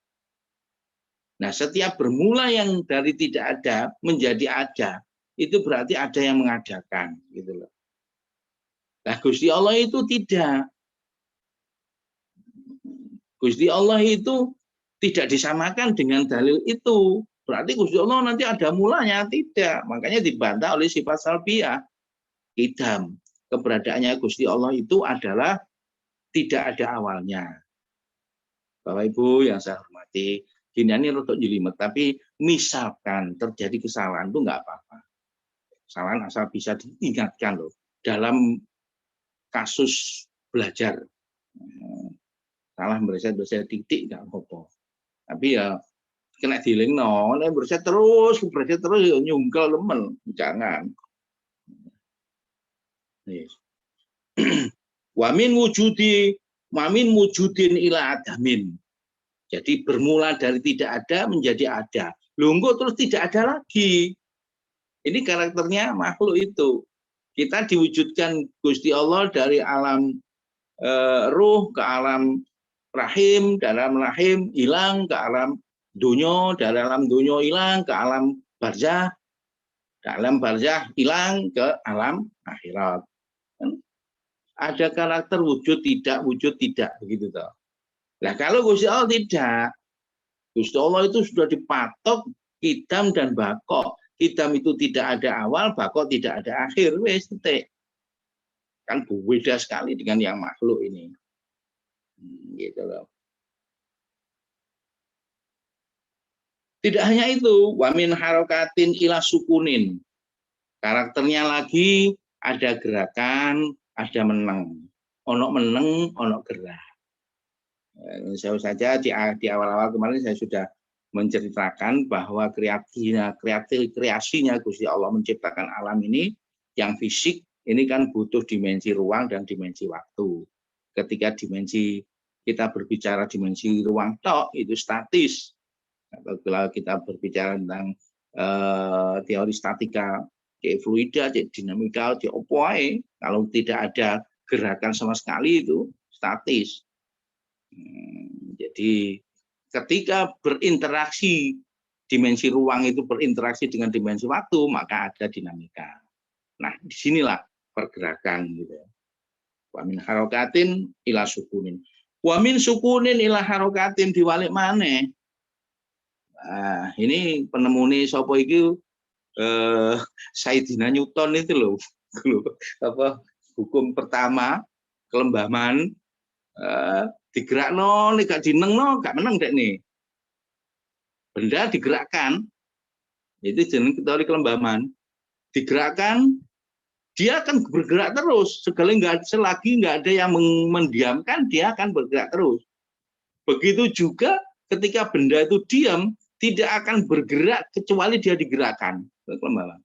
Nah, setiap bermula yang dari tidak ada menjadi ada, itu berarti ada yang mengadakan, gitu loh. Nah, Gusti Allah itu tidak. Gusti Allah itu tidak disamakan dengan dalil itu. Berarti Gusti Allah nanti ada mulanya, tidak. Makanya dibantah oleh sifat salbiyah. Idam. Keberadaannya Gusti Allah itu adalah tidak ada awalnya. Bapak Ibu yang saya hormati, gini ini rotok jelimet, tapi misalkan terjadi kesalahan itu nggak apa-apa. Kesalahan asal bisa diingatkan loh. Dalam kasus belajar, salah berset titik nggak apa-apa. Tapi ya kena dilingno, berset terus ya nyungkel temen, jangan. Wamin wujudin ila adamin. Jadi bermula dari tidak ada menjadi ada. Lungguh terus tidak ada lagi. Ini karakternya makhluk itu. Kita diwujudkan Gusti Allah dari alam ruh ke alam rahim, dari alam rahim hilang ke alam dunya, dari alam dunya hilang ke alam barzah, dari alam barzah hilang ke alam akhirat. Ada karakter wujud tidak begitu toh. Nah, kalau Gusti Allah tidak. Gusti Allah itu sudah dipatok qidam dan baqo. Qidam itu tidak ada awal, baqo tidak ada akhir. Wes titik. Kan berbeda sekali dengan yang makhluk ini. Gitu loh. Tidak hanya itu, wa min harokatin ila sukunin. Karakternya lagi ada gerakan, ada meneng. Ono meneng, ono gerak. Saya saja di awal-awal kemarin saya sudah menceritakan bahwa kreasinya Gusti Allah menciptakan alam ini yang fisik ini kan butuh dimensi ruang dan dimensi waktu. Ketika dimensi kita berbicara dimensi ruang tok itu statis. Kalau kita berbicara tentang teori statika, fluida, dinamika, opoe, kalau tidak ada gerakan sama sekali itu statis. Jadi ketika berinteraksi dimensi ruang itu berinteraksi dengan dimensi waktu, maka ada dinamika. Nah, disinilah pergerakan gitu. Wa min harokatin ila sukunin. Wa min sukunin ila harokatin diwalik maneh. Nah, ini penemune sapa iki Sayyidina Newton itu loh. Apa hukum pertama kelembaman digerakno nek gak dinengno gak meneng dek nih. Benda digerakkan itu jeneng teori kelembaman. Digerakkan dia akan bergerak terus. Selagi nggak ada yang mendiamkan, dia akan bergerak terus. Begitu juga ketika benda itu diam, tidak akan bergerak kecuali dia digerakkan. Kelembaban.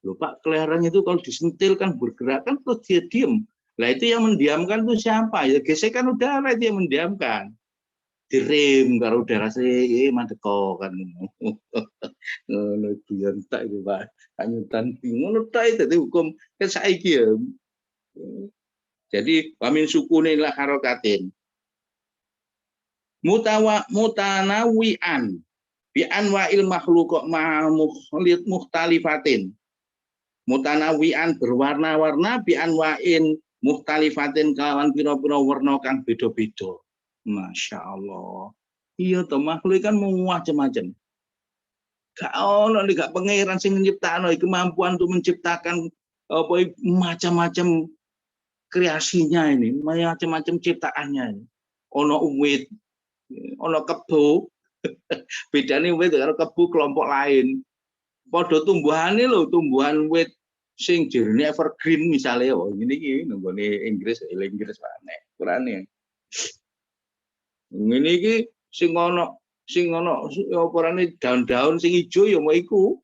Loh Pak, kelereng itu kalau disentil kan bergerak kan terus dia diam. Nah itu yang mendiamkan itu siapa? Ya gesekan udara itu yang mendiamkan. Direm kalau udara sih mandeko kan. Biar tak itu Pak. Anyutan ngono ta itu hukum saiki ya. Jadi wamin sukune la harokatin. Mutanawian bi anwa'il makhluq ma'mukhlit mukhtalifatin. Mutanawian berwarna-warna bi anwa'in mukhtalifatin kalawan pira-pira warna kang beda-beda. Masya Allah. Iya toh makhluk kan macam-macam. Gak ono gak pangeran sing nyiptakno kemampuan untuk menciptakan apa macam-macam kreasinya ini, macam-macam ciptaannya ini. Ono uwit, ono kebo. Bedane uwit karo kebo kelompok lain. Padha tumbuhane lho, tumbuhan wit sing jerone evergreen misalnya ini iki nggone Inggris mana kurane. Ngene iki sing ono oporane daun-daun sing ijo ya mau iku.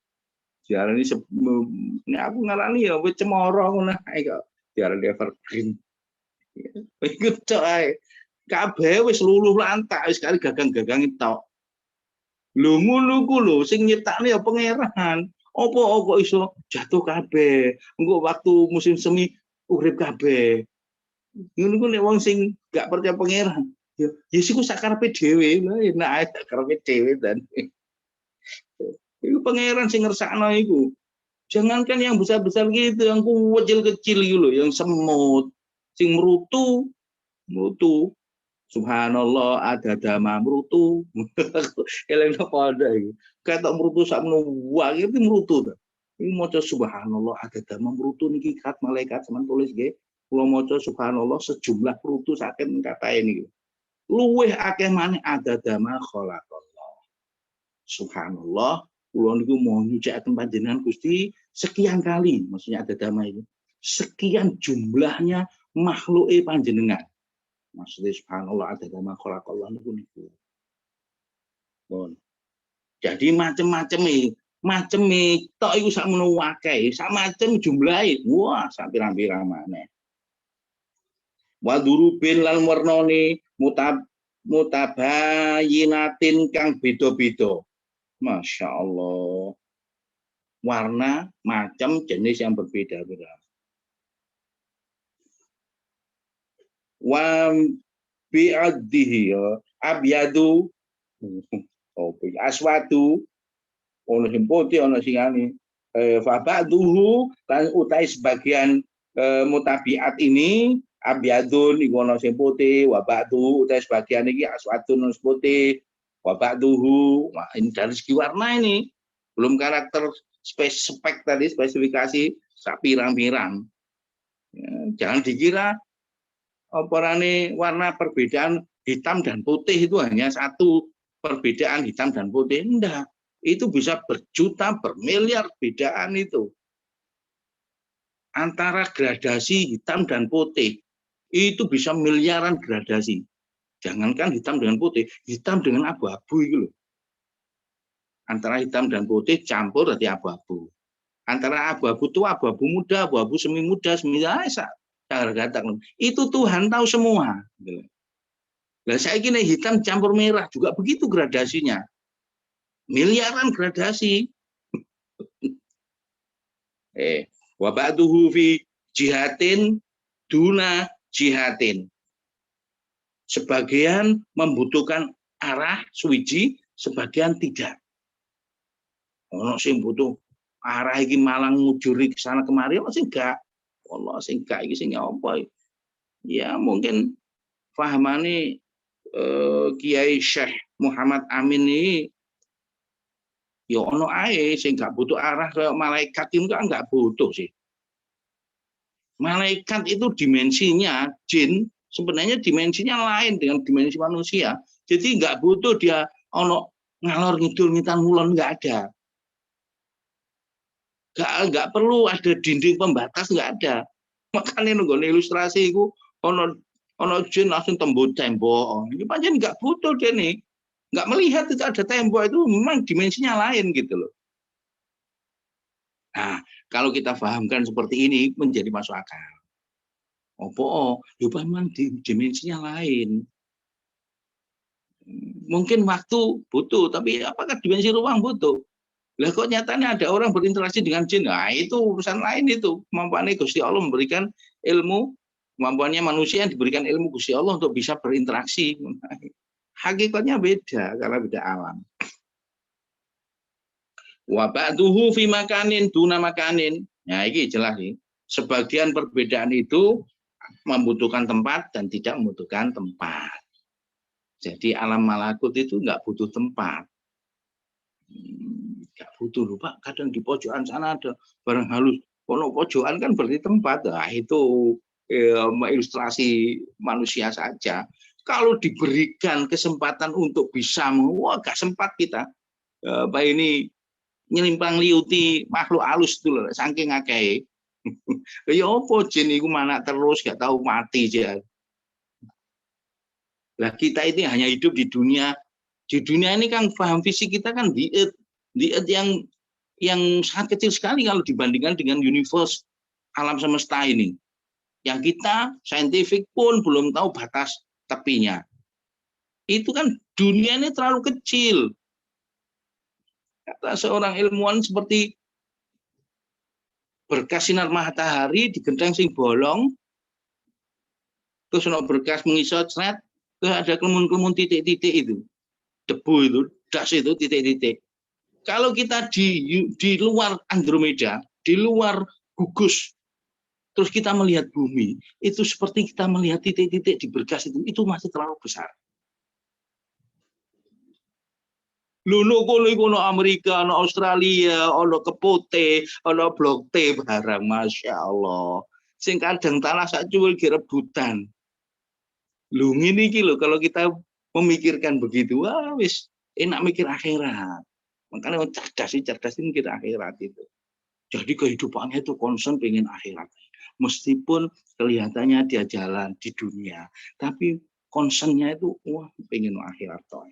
Diarani aku ngarani ya wit cemara ngono ae kok. Diarani evergreen. Iku tok ae. Kabeh wis luluh lantak wis kali gagang-gagang tok. Lho ngono ku lho sing nyiptakne ya pangeran. Apa kok iso jatuh kabeh? Engko waktu musim semi urip kabeh. Ngono ku nek wong sing gak percaya pangeran. Ya siku sakarepe dhewe lho enak ae sakarepe dhewe dan iku pangeran sing ngersakno iku. Jangankan yang besar-besar gitu, yang kecil-kecil gitu loh, yang semut, sing merutu. Subhanallah ada dama merutu. Eleng pada iki. Kayak merutu sak menuwa iki merutu ta. Iki maca subhanallah ada dama merutu niki kat malaikat sampean tulis nggih. Kula maca subhanallah sejumlah merutu saking katae niki. Luweh akeh maneh ada dama khalaqallah. Subhanallah, kula niku mau nyucikaken panjenengan Gusti sekian kali, maksudnya ada dama itu. Sekian jumlahnya makhluke panjenengan. Maksudnya subhanallah ada dama khalaqallah niku. Bon. Jadi macam-macam tok iku sak menawa akeh, sak macam jumlahe. Wah, sak pirang-pirang maneh. Wa durubin lan warnane mutabayinatin kang beda-beda. Masya Allah. Warna, macam, jenis yang berbeda-beda. Wa bi'addihi abyadu aswadu ono sing putih ono sing ane fa ba'duhu lan utai sebagian mutabiat ini abyadun iku ono sing putih wa ba'du utai sebagian iki aswadun ono putih wa ba'duhu. Wah, ini dari segi warna ini belum karakter spek tadi spesifikasi sak pirang-pirang. Ya, jangan dikira oporane warna perbedaan hitam dan putih itu hanya satu perbedaan hitam dan putih. Enggak, itu bisa berjuta bermiliar perbedaan itu. antara gradasi hitam dan putih itu bisa miliaran gradasi. Jangankan hitam dengan putih, hitam dengan abu-abu itu loh. Antara hitam dan putih campur berarti abu-abu. Antara abu-abu tua, abu-abu muda, abu-abu semi muda, semi itu Tuhan tahu semua. Nah, saya kira hitam campur merah juga begitu gradasinya. Miliaran gradasi. Wa ba'duhu fi jihatin duna jihatin. Sebagian membutuhkan arah suwiji, sebagian tidak. Ono sing butuh arah iki malang ngujuri ke sana kemari, ono sing enggak. Allah sing enggak iki sing apa? Ya mungkin fahamane Kiai Syekh Muhammad Amin ini ya ono ae sing enggak butuh arah kayak malaikat itu kan enggak butuh sih. Malaikat itu dimensinya jin sebenarnya dimensinya lain dengan dimensi manusia. Jadi enggak butuh dia ono ngalor ngidul ngitan ngulon, enggak ada. Enggak perlu ada dinding pembatas, enggak ada. Makanya nunggu ilustrasi itu ono jin langsung tembok tembok. Ini pancen enggak butuh dia nih. Enggak melihat itu ada tembok, itu memang dimensinya lain gitu loh. Nah, kalau kita pahamkan seperti ini menjadi masuk akal. Memang dimensinya lain. Mungkin waktu butuh, tapi apakah dimensi ruang butuh? Lah kok nyatanya ada orang berinteraksi dengan jin? Nah, itu urusan lain itu. Kemampuannya Gusti Allah memberikan ilmu, kemampuannya manusia yang diberikan ilmu Gusti Allah untuk bisa berinteraksi. Hakikatnya beda karena beda alam. Wa ba'duhu fi makanin duna makanin. Nah, ini jelas nih. Sebagian perbedaan itu membutuhkan tempat dan tidak membutuhkan tempat. Jadi alam malakut itu enggak butuh tempat. Enggak butuh loh Pak, kadang di pojokan sana ada barang halus. Kalau pojokan kan berarti tempat. Nah, itu ilustrasi manusia saja. Kalau diberikan kesempatan untuk bisa gak sempat kita. Pak ini nyelimpang liuti makhluk halus itu loh, saking akeh. Ya apa jin iku mana terus gak tahu mati aja. Lah kita ini hanya hidup di dunia. Di dunia ini kan paham fisik kita kan diet yang sangat kecil sekali kalau dibandingkan dengan universe alam semesta ini. Yang kita saintifik pun belum tahu batas tepinya. Itu kan dunia ini terlalu kecil. Kata seorang ilmuwan seperti berkas sinar matahari di genteng sing bolong, terus berkas mengisot seret, terus ada kelemun-kelemun titik-titik itu, debu itu, das itu titik-titik. Kalau kita di luar Andromeda, di luar gugus, terus kita melihat bumi, itu seperti kita melihat titik-titik di berkas itu masih terlalu besar. Kono Amerika, ono Australia, ono kepote, ono blok T barang, masya Allah. Sing kadang tanah sak cuwil rebutan. Ngene iki lho kalau kita memikirkan begitu, wah wis enak mikir akhirat. Makanya cerdas ini mikir akhirat itu. Jadi kehidupannya itu concern pengen akhirat. Meskipun kelihatannya dia jalan di dunia, tapi concernnya itu wah pengen akhirat toh.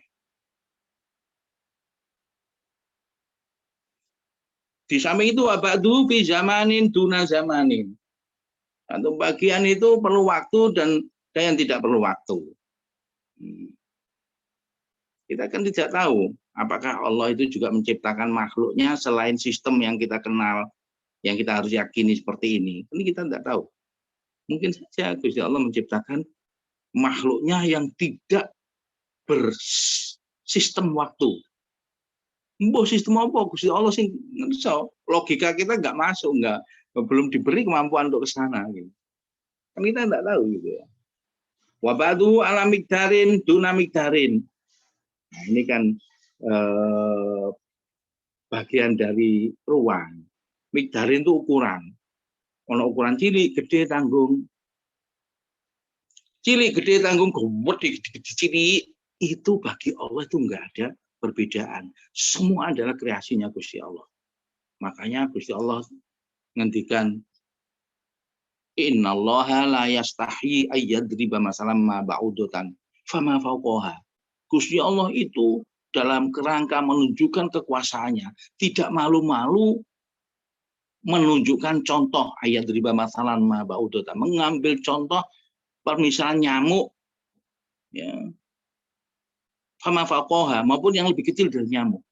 Di samping itu abadu fi zamanin duna zamanin. Untuk bagian itu perlu waktu dan yang tidak perlu waktu. Kita kan tidak tahu apakah Allah itu juga menciptakan makhluknya selain sistem yang kita kenal, yang kita harus yakini seperti ini. Ini kita tidak tahu. Mungkin saja Gusti Allah menciptakan makhluknya yang tidak bersistem waktu. Mbah sistem apa Gusti Allah sing ngerso, logika kita nggak masuk, belum diberi kemampuan untuk ke sana gitu. Kan kita nggak tahu gitu ya. Wa ba'du ala miqdarin duna miqdarin. Nah, ini kan bagian dari ruang. Miqdarin itu ukuran. Ono ukuran cilik, gede, tanggung. Cilik, gede, tanggung, gede, cilik. Itu bagi Allah itu enggak ada perbedaan. Semua adalah kreasinya Gusti Allah. Makanya Gusti Allah ngendikan Innallaha la yastahi ayyadriba masalam ma ba'udatan fama fawqaha. Gusti Allah itu dalam kerangka menunjukkan kekuasaannya tidak malu-malu menunjukkan contoh ayat riba masalan ma ba'udatan, mengambil contoh permisalan nyamuk ya, fama fawqaha maupun yang lebih kecil dari nyamuk.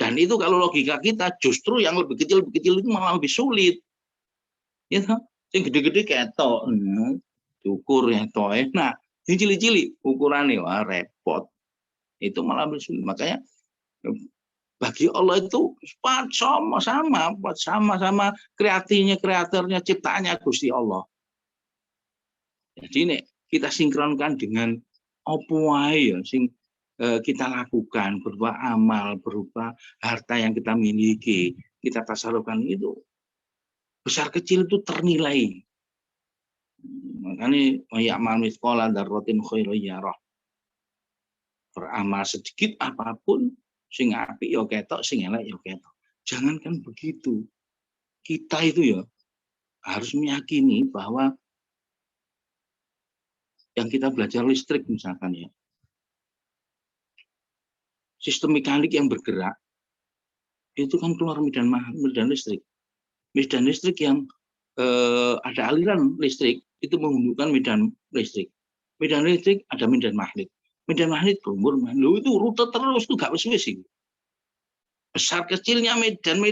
Dan itu kalau logika kita justru yang lebih kecil itu malah lebih sulit. Ya, yang gede-gede ketok, diukur ya toh enak. Yang cilik-cilik ukurannya wah repot. Itu malah lebih sulit. Makanya bagi Allah itu sama kreatornya, ciptaannya Gusti Allah. Jadi ini kita sinkronkan dengan apa ya sing kita lakukan berupa amal, berupa harta yang kita miliki, kita tasarufkan itu besar kecil itu ternilai. Makanya ya'mal mithqala dzarratin khairan yarah. Beramal sedikit apapun sing apik ya ketok, sing elek ya ketok. Jangankan begitu. Kita itu ya harus meyakini bahwa yang kita belajar listrik misalkan ya. Sistem mekanik yang bergerak itu kan keluar medan listrik. Medan listrik yang ada aliran listrik itu menghubungkan medan listrik. Medan listrik ada medan magnet. Medan magnet keluar itu rute terus itu gak wis-wis sih. Besar kecilnya medan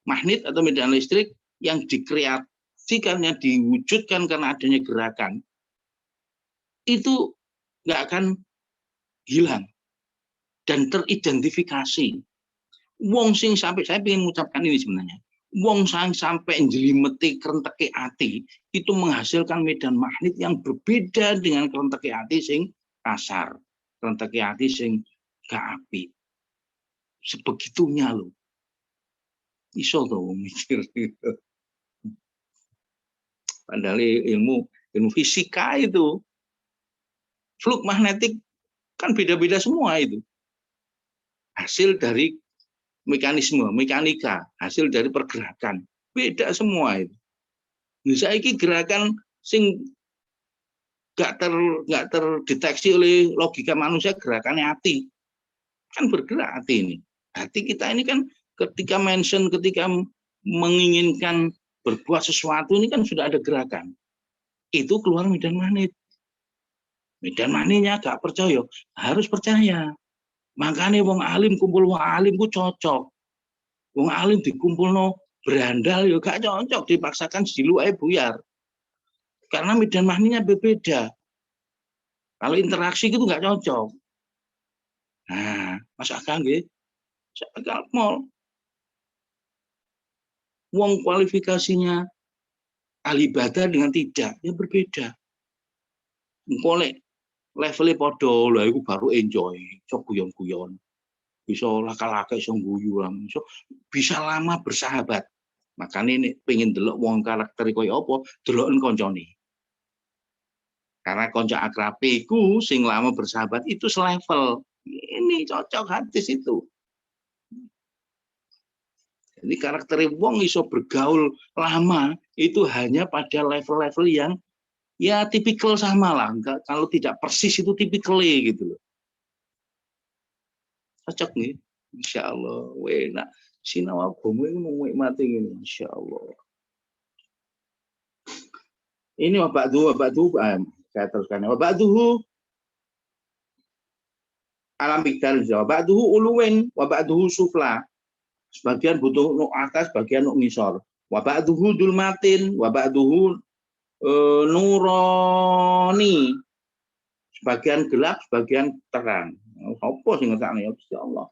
magnet atau medan listrik yang dikreasikan, yang diwujudkan karena adanya gerakan itu nggak akan hilang dan teridentifikasi. Wong sing sampai saya ingin mengucapkan ini sebenarnya. Wong sang sampai njelimeti kerenteke ati itu menghasilkan medan magnet yang berbeda dengan kerenteke ati sing kasar, kerenteke ati sing gak apik. Sebegitunya loh. Iso to mikir. Padahal ilmu fisika itu fluk magnetik kan beda-beda semua itu. Hasil dari mekanika, hasil dari pergerakan. Beda semua itu. Saiki gerakan sing gak terdeteksi oleh logika manusia, gerakannya hati. Kan bergerak hati ini. Hati kita ini kan ketika menginginkan berbuat sesuatu ini kan sudah ada gerakan. Itu keluar medan magnet. Medan magnetnya gak percaya, harus percaya. Makanya wong alim kumpul wong alim ku cocok. Wong alim dikumpulno berandal yo gak cocok, dipaksakan siluke buyar. Karena medan magnetnya berbeda. Kalau interaksi itu gak cocok. Nah, masuk akal nggih? Akal mall. Wong kualifikasinya ahli ibadah dengan tidak, ya berbeda. Engko levelnya podo lah, itu baru enjoy, sok guyon-guyon, bisa laka-laka, bisa guyu, bisa lama bersahabat. Makanya ini pengen delok wong karakter koyo apa, deloken koncone. Karena konco akrabiku sing lama bersahabat itu selevel. Ini cocok hadis itu. Jadi karakter wong iso bergaul lama itu hanya pada level-level yang ya tipikal sama lah, kalau tidak persis itu tipikalnya gitu loh. Cocok nih, insya Allah. Nah, sinau agama ini mau mati ini, insya Allah. Ini wabakduhu, saya teruskan. Wabakduhu alam bikdal, wabakduhu uluwen, wabakduhu sufla. Sebagian butuh nuk atas, sebagian nuk ngisor. Wabakduhu dulmatin, wabakduhu nurani, sebagian gelap, sebagian terang. Apa sih ngerti ya Allah.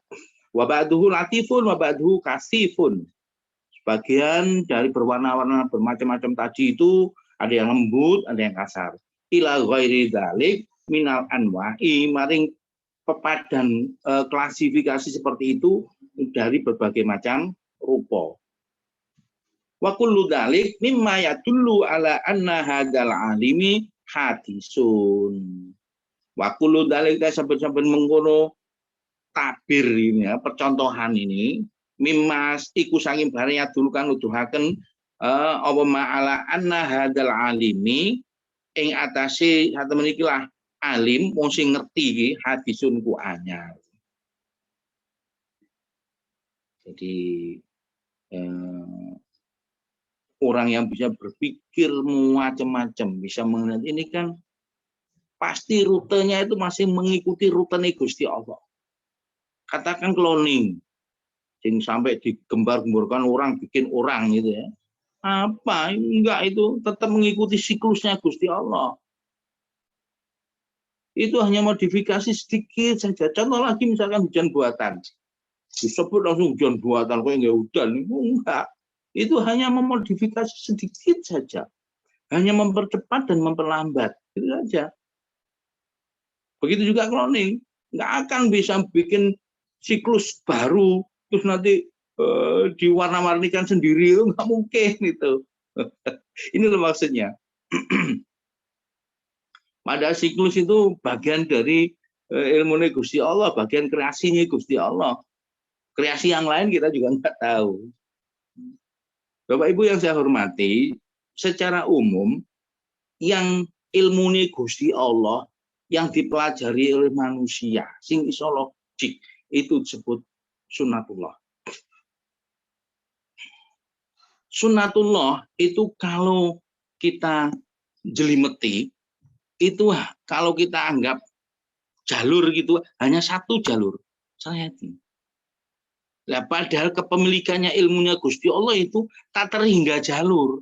Wa ba'duhu latifun, wa ba'duhu kasifun. Sebagian dari berwarna-warna bermacam-macam tadi itu ada yang lembut, ada yang kasar. Ila ghairi dzalik minal anwa'i, maring pepadan klasifikasi seperti itu dari berbagai macam rupa. Wa kullu dzalik mimma yadullu ala anna hadzal alimi hadisun. Wa kullu dzalik sampai mengkono tabir ini ya, percontohan ini mimma iku sanging bareng yadul kang nuduhaken apa ma'ala anna hadal alimi ing atase satemen iki lah alim wong sing ngerti iki hadisun ku anyar. Jadi orang yang bisa berpikir macam-macam, bisa mengenal ini kan pasti rutenya itu masih mengikuti rute Gusti Allah. Katakan cloning, sing sampai digembar-gemburkan orang, bikin orang gitu ya. Apa? Enggak, itu tetap mengikuti siklusnya Gusti Allah. Itu hanya modifikasi sedikit saja. Contoh lagi misalkan hujan buatan. Disebut langsung hujan buatan, kok enggak hujan. Enggak. Itu hanya memodifikasi sedikit saja. Hanya mempercepat dan memperlambat. Itu saja. Begitu juga cloning. Enggak akan bisa bikin siklus baru, terus nanti diwarna-warnikan sendiri, itu nggak mungkin itu. Ini loh maksudnya. Pada siklus itu bagian dari ilmu Gusti Allah, bagian kreasinya Gusti Allah. Kreasi yang lain kita juga nggak tahu. Bapak Ibu yang saya hormati, secara umum yang ilmu Gusti Allah yang dipelajari oleh manusia, sing iso logik, itu disebut sunatullah. Sunnatullah itu kalau kita jelimeti, itu kalau kita anggap jalur gitu, hanya satu jalur. Sayati. Nah, padahal kepemilikannya ilmunya Gusti Allah itu tak terhingga jalur.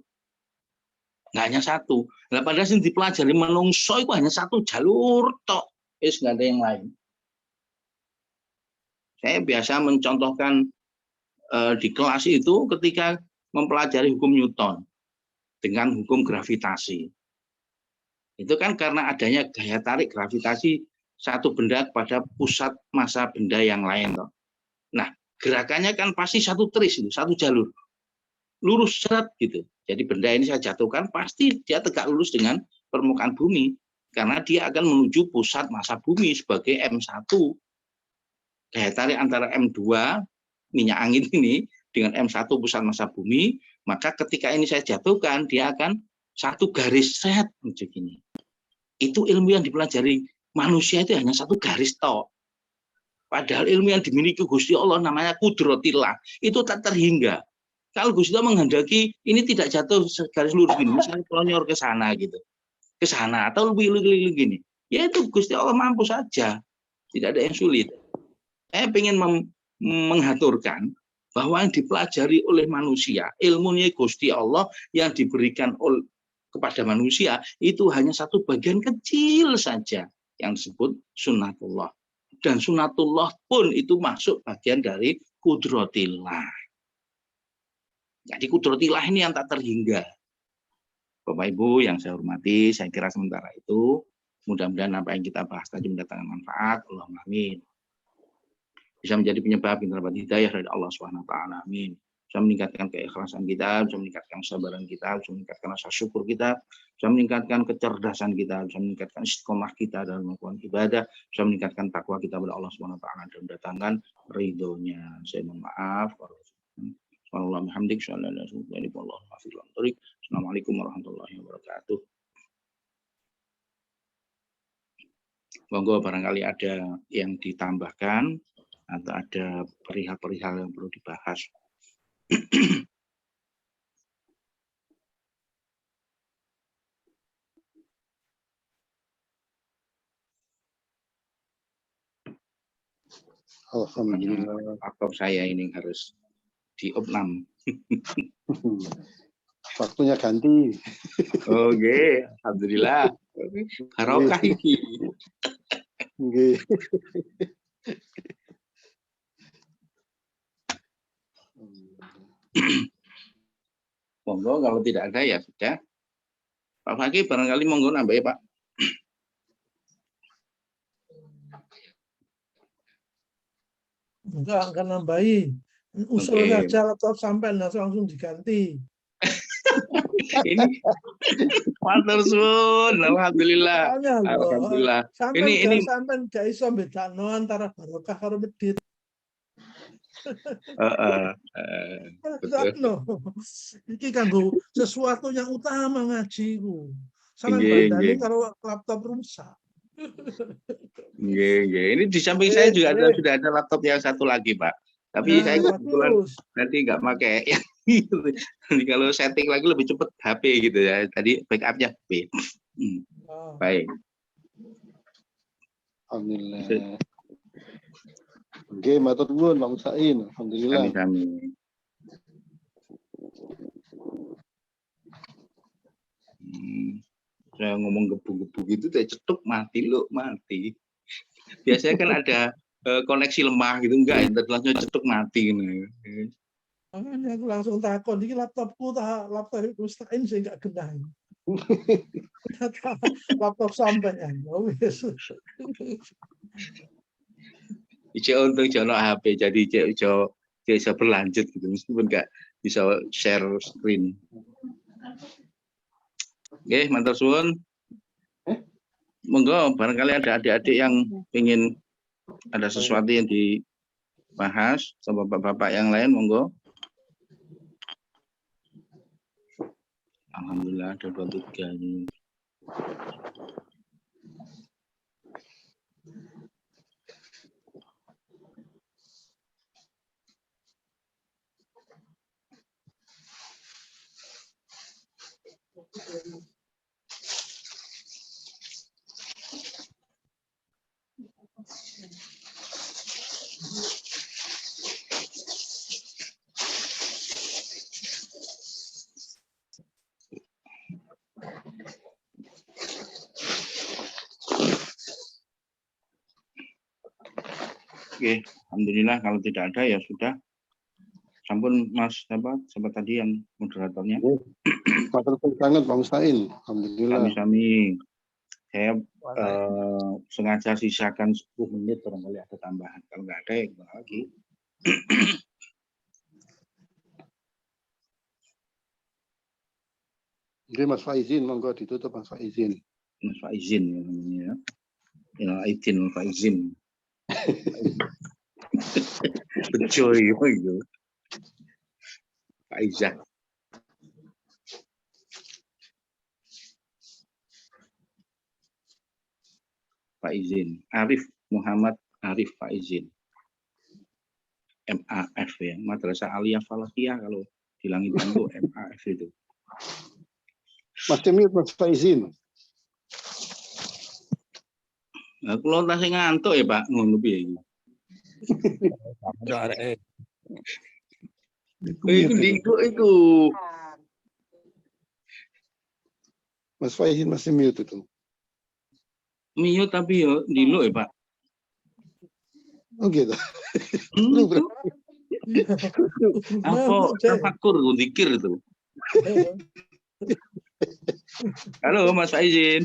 Nggak hanya satu. Nah, padahal yang dipelajari menungso itu hanya satu jalur tok. Nggak ada yang lain. Saya biasa mencontohkan di kelas itu ketika mempelajari hukum Newton dengan hukum gravitasi. Itu kan karena adanya gaya tarik gravitasi satu benda pada pusat massa benda yang lain. Nah, gerakannya kan pasti satu tris, satu jalur. Lurus seret gitu. Jadi benda ini saya jatuhkan, pasti dia tegak lurus dengan permukaan bumi. Karena dia akan menuju pusat massa bumi sebagai M1. Gaya tarik antara M2, minyak angin ini, dengan M1 pusat massa bumi, maka ketika ini saya jatuhkan, dia akan satu garis set begini. Itu ilmu yang dipelajari manusia itu hanya satu garis tok. Padahal ilmu yang dimiliki Gusti Allah namanya kudrotillah, itu tak terhingga. Kalau Gusti Allah menghendaki ini tidak jatuh garis lurus gini, misalnya kolonyor ke sana gitu, ke sana atau lebih gini, ya itu Gusti Allah mampu saja, tidak ada yang sulit. Saya ingin menghaturkan bahwa yang dipelajari oleh manusia, ilmunya Gusti Allah yang diberikan kepada manusia, itu hanya satu bagian kecil saja yang disebut sunnatullah. Dan sunnatullah pun itu masuk bagian dari kudrotillah. Jadi kudrotillah ini yang tak terhingga. Bapak Ibu yang saya hormati, saya kira sementara itu, mudah-mudahan apa yang kita bahas tadi mendatangkan manfaat. Allahumma amin. Bisa menjadi penyebab yang terdapat hidayah dari Allah SWT. Amin. Bisa meningkatkan keikhlasan kita, bisa meningkatkan kesabaran kita, bisa meningkatkan rasa syukur kita, bisa meningkatkan kecerdasan kita, bisa meningkatkan istiqomah kita dalam melakukan ibadah, bisa meningkatkan takwa kita kepada Allah SWT dan mendatangkan ridhonya. Saya mohon maaf. Assalamualaikum warahmatullahi wabarakatuh. Monggo barangkali ada yang ditambahkan atau ada perihal-perihal yang perlu dibahas. Alhamdulillah. Atau saya ini harus diopnam. Waktunya ganti. Oke, alhamdulillah. Barokah ini. Nggih. Monggo kalau tidak ada ya sudah. Pak Fakih barangkali monggo nambah ya Pak. Enggak nambahin. Usul saja laptop sampai langsung diganti. Ini matur suwun, alhamdulillah. Alhamdulillah. Ini Ini sampai gak iso bedakno antara barokah karo medit. Betul. No. Iki kanggo sesuatu yang utama ngaji ku. Sampeyan Nggih, bandani nggih. karo laptop rusak. Nggih. Ini di samping saya juga sudah ada laptop yang satu lagi, Pak. Tapi saya kebetulan bagus. nanti nggak pakai. Nanti kalau setting lagi lebih cepat HP gitu ya. Tadi backupnya HP. Oh. Baik. Alhamdulillah. Oke, matur nuwun Bang Sain. Alhamdulillah. Kami. Saya ngomong gebu-gebu gitu, saya cetuk mati lo mati. Biasanya kan ada koneksi lemah gitu, enggak, langsung cetuk mati. Makanya aku langsung takon, ini laptopku laptop Mustain sih nggak genah. Laptop sampean. Ijo untung jono HP, jadi ijo bisa berlanjut gitu, meskipun nggak bisa share screen. Oke, matur suwun. Monggo, barangkali ada adik-adik yang ingin ada sesuatu yang dibahas sama bapak-bapak yang lain, monggo. Alhamdulillah ada 23 ini. Oke, alhamdulillah kalau tidak ada ya sudah. Sampun Mas siapa tadi yang moderatornya? Matur sangat Bang Sain. Alhamdulillah. Kami saya sengaja sisakan 10 menit barangkali ada tambahan. Kalau nggak ada ya gimana lagi. Oke, Mas Faizin, monggo ditutup Mas Faizin. Mas Faizin ya namanya. Ya, Aidin Mas Faizin. Bejoy itu. Faizah. Faizin. Arif Muhammad Arif Faizin. MAF ya, Madrasah Aliyah Falakiyah kalau di Langitan itu MAF itu. Mas Cemil, Mas Faizin. Nah, kalau tasnya ngantuk ya Pak, ngono piye iki. Itu dinggo itu. Mas Faizin masih mute itu. Mio tapi yo dilo ya Pak. Oh gitu. Apa tafakur zikir itu. Halo Mas Faizin.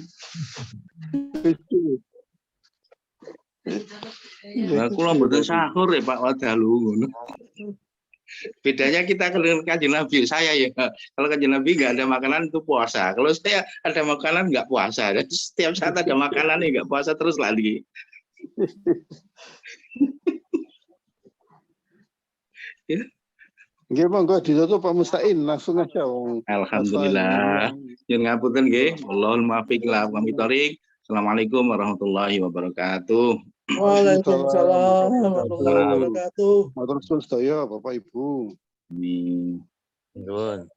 Nah, kula mboten sahur ya Pak wadalu ngono. Bedanya kita dengan Kanjeng Nabi, saya ya. Kalau Kanjeng Nabi nggak ada makanan itu puasa. Kalau saya ada makanan nggak puasa. Dan setiap saat ada makanan ya nggak puasa terus lagi. Ya. Nggih monggo ditutup Pak Mustain langsung aja. Alhamdulillah. Yang ngapunten nggih. Wallahul muwaffiq ila aqwamit thoriq. Assalamualaikum warahmatullahi wabarakatuh. Waalaikumsalam warahmatullahi wabarakatuh. Matur suwun sedaya Bapak Ibu. Amin. Nuwun.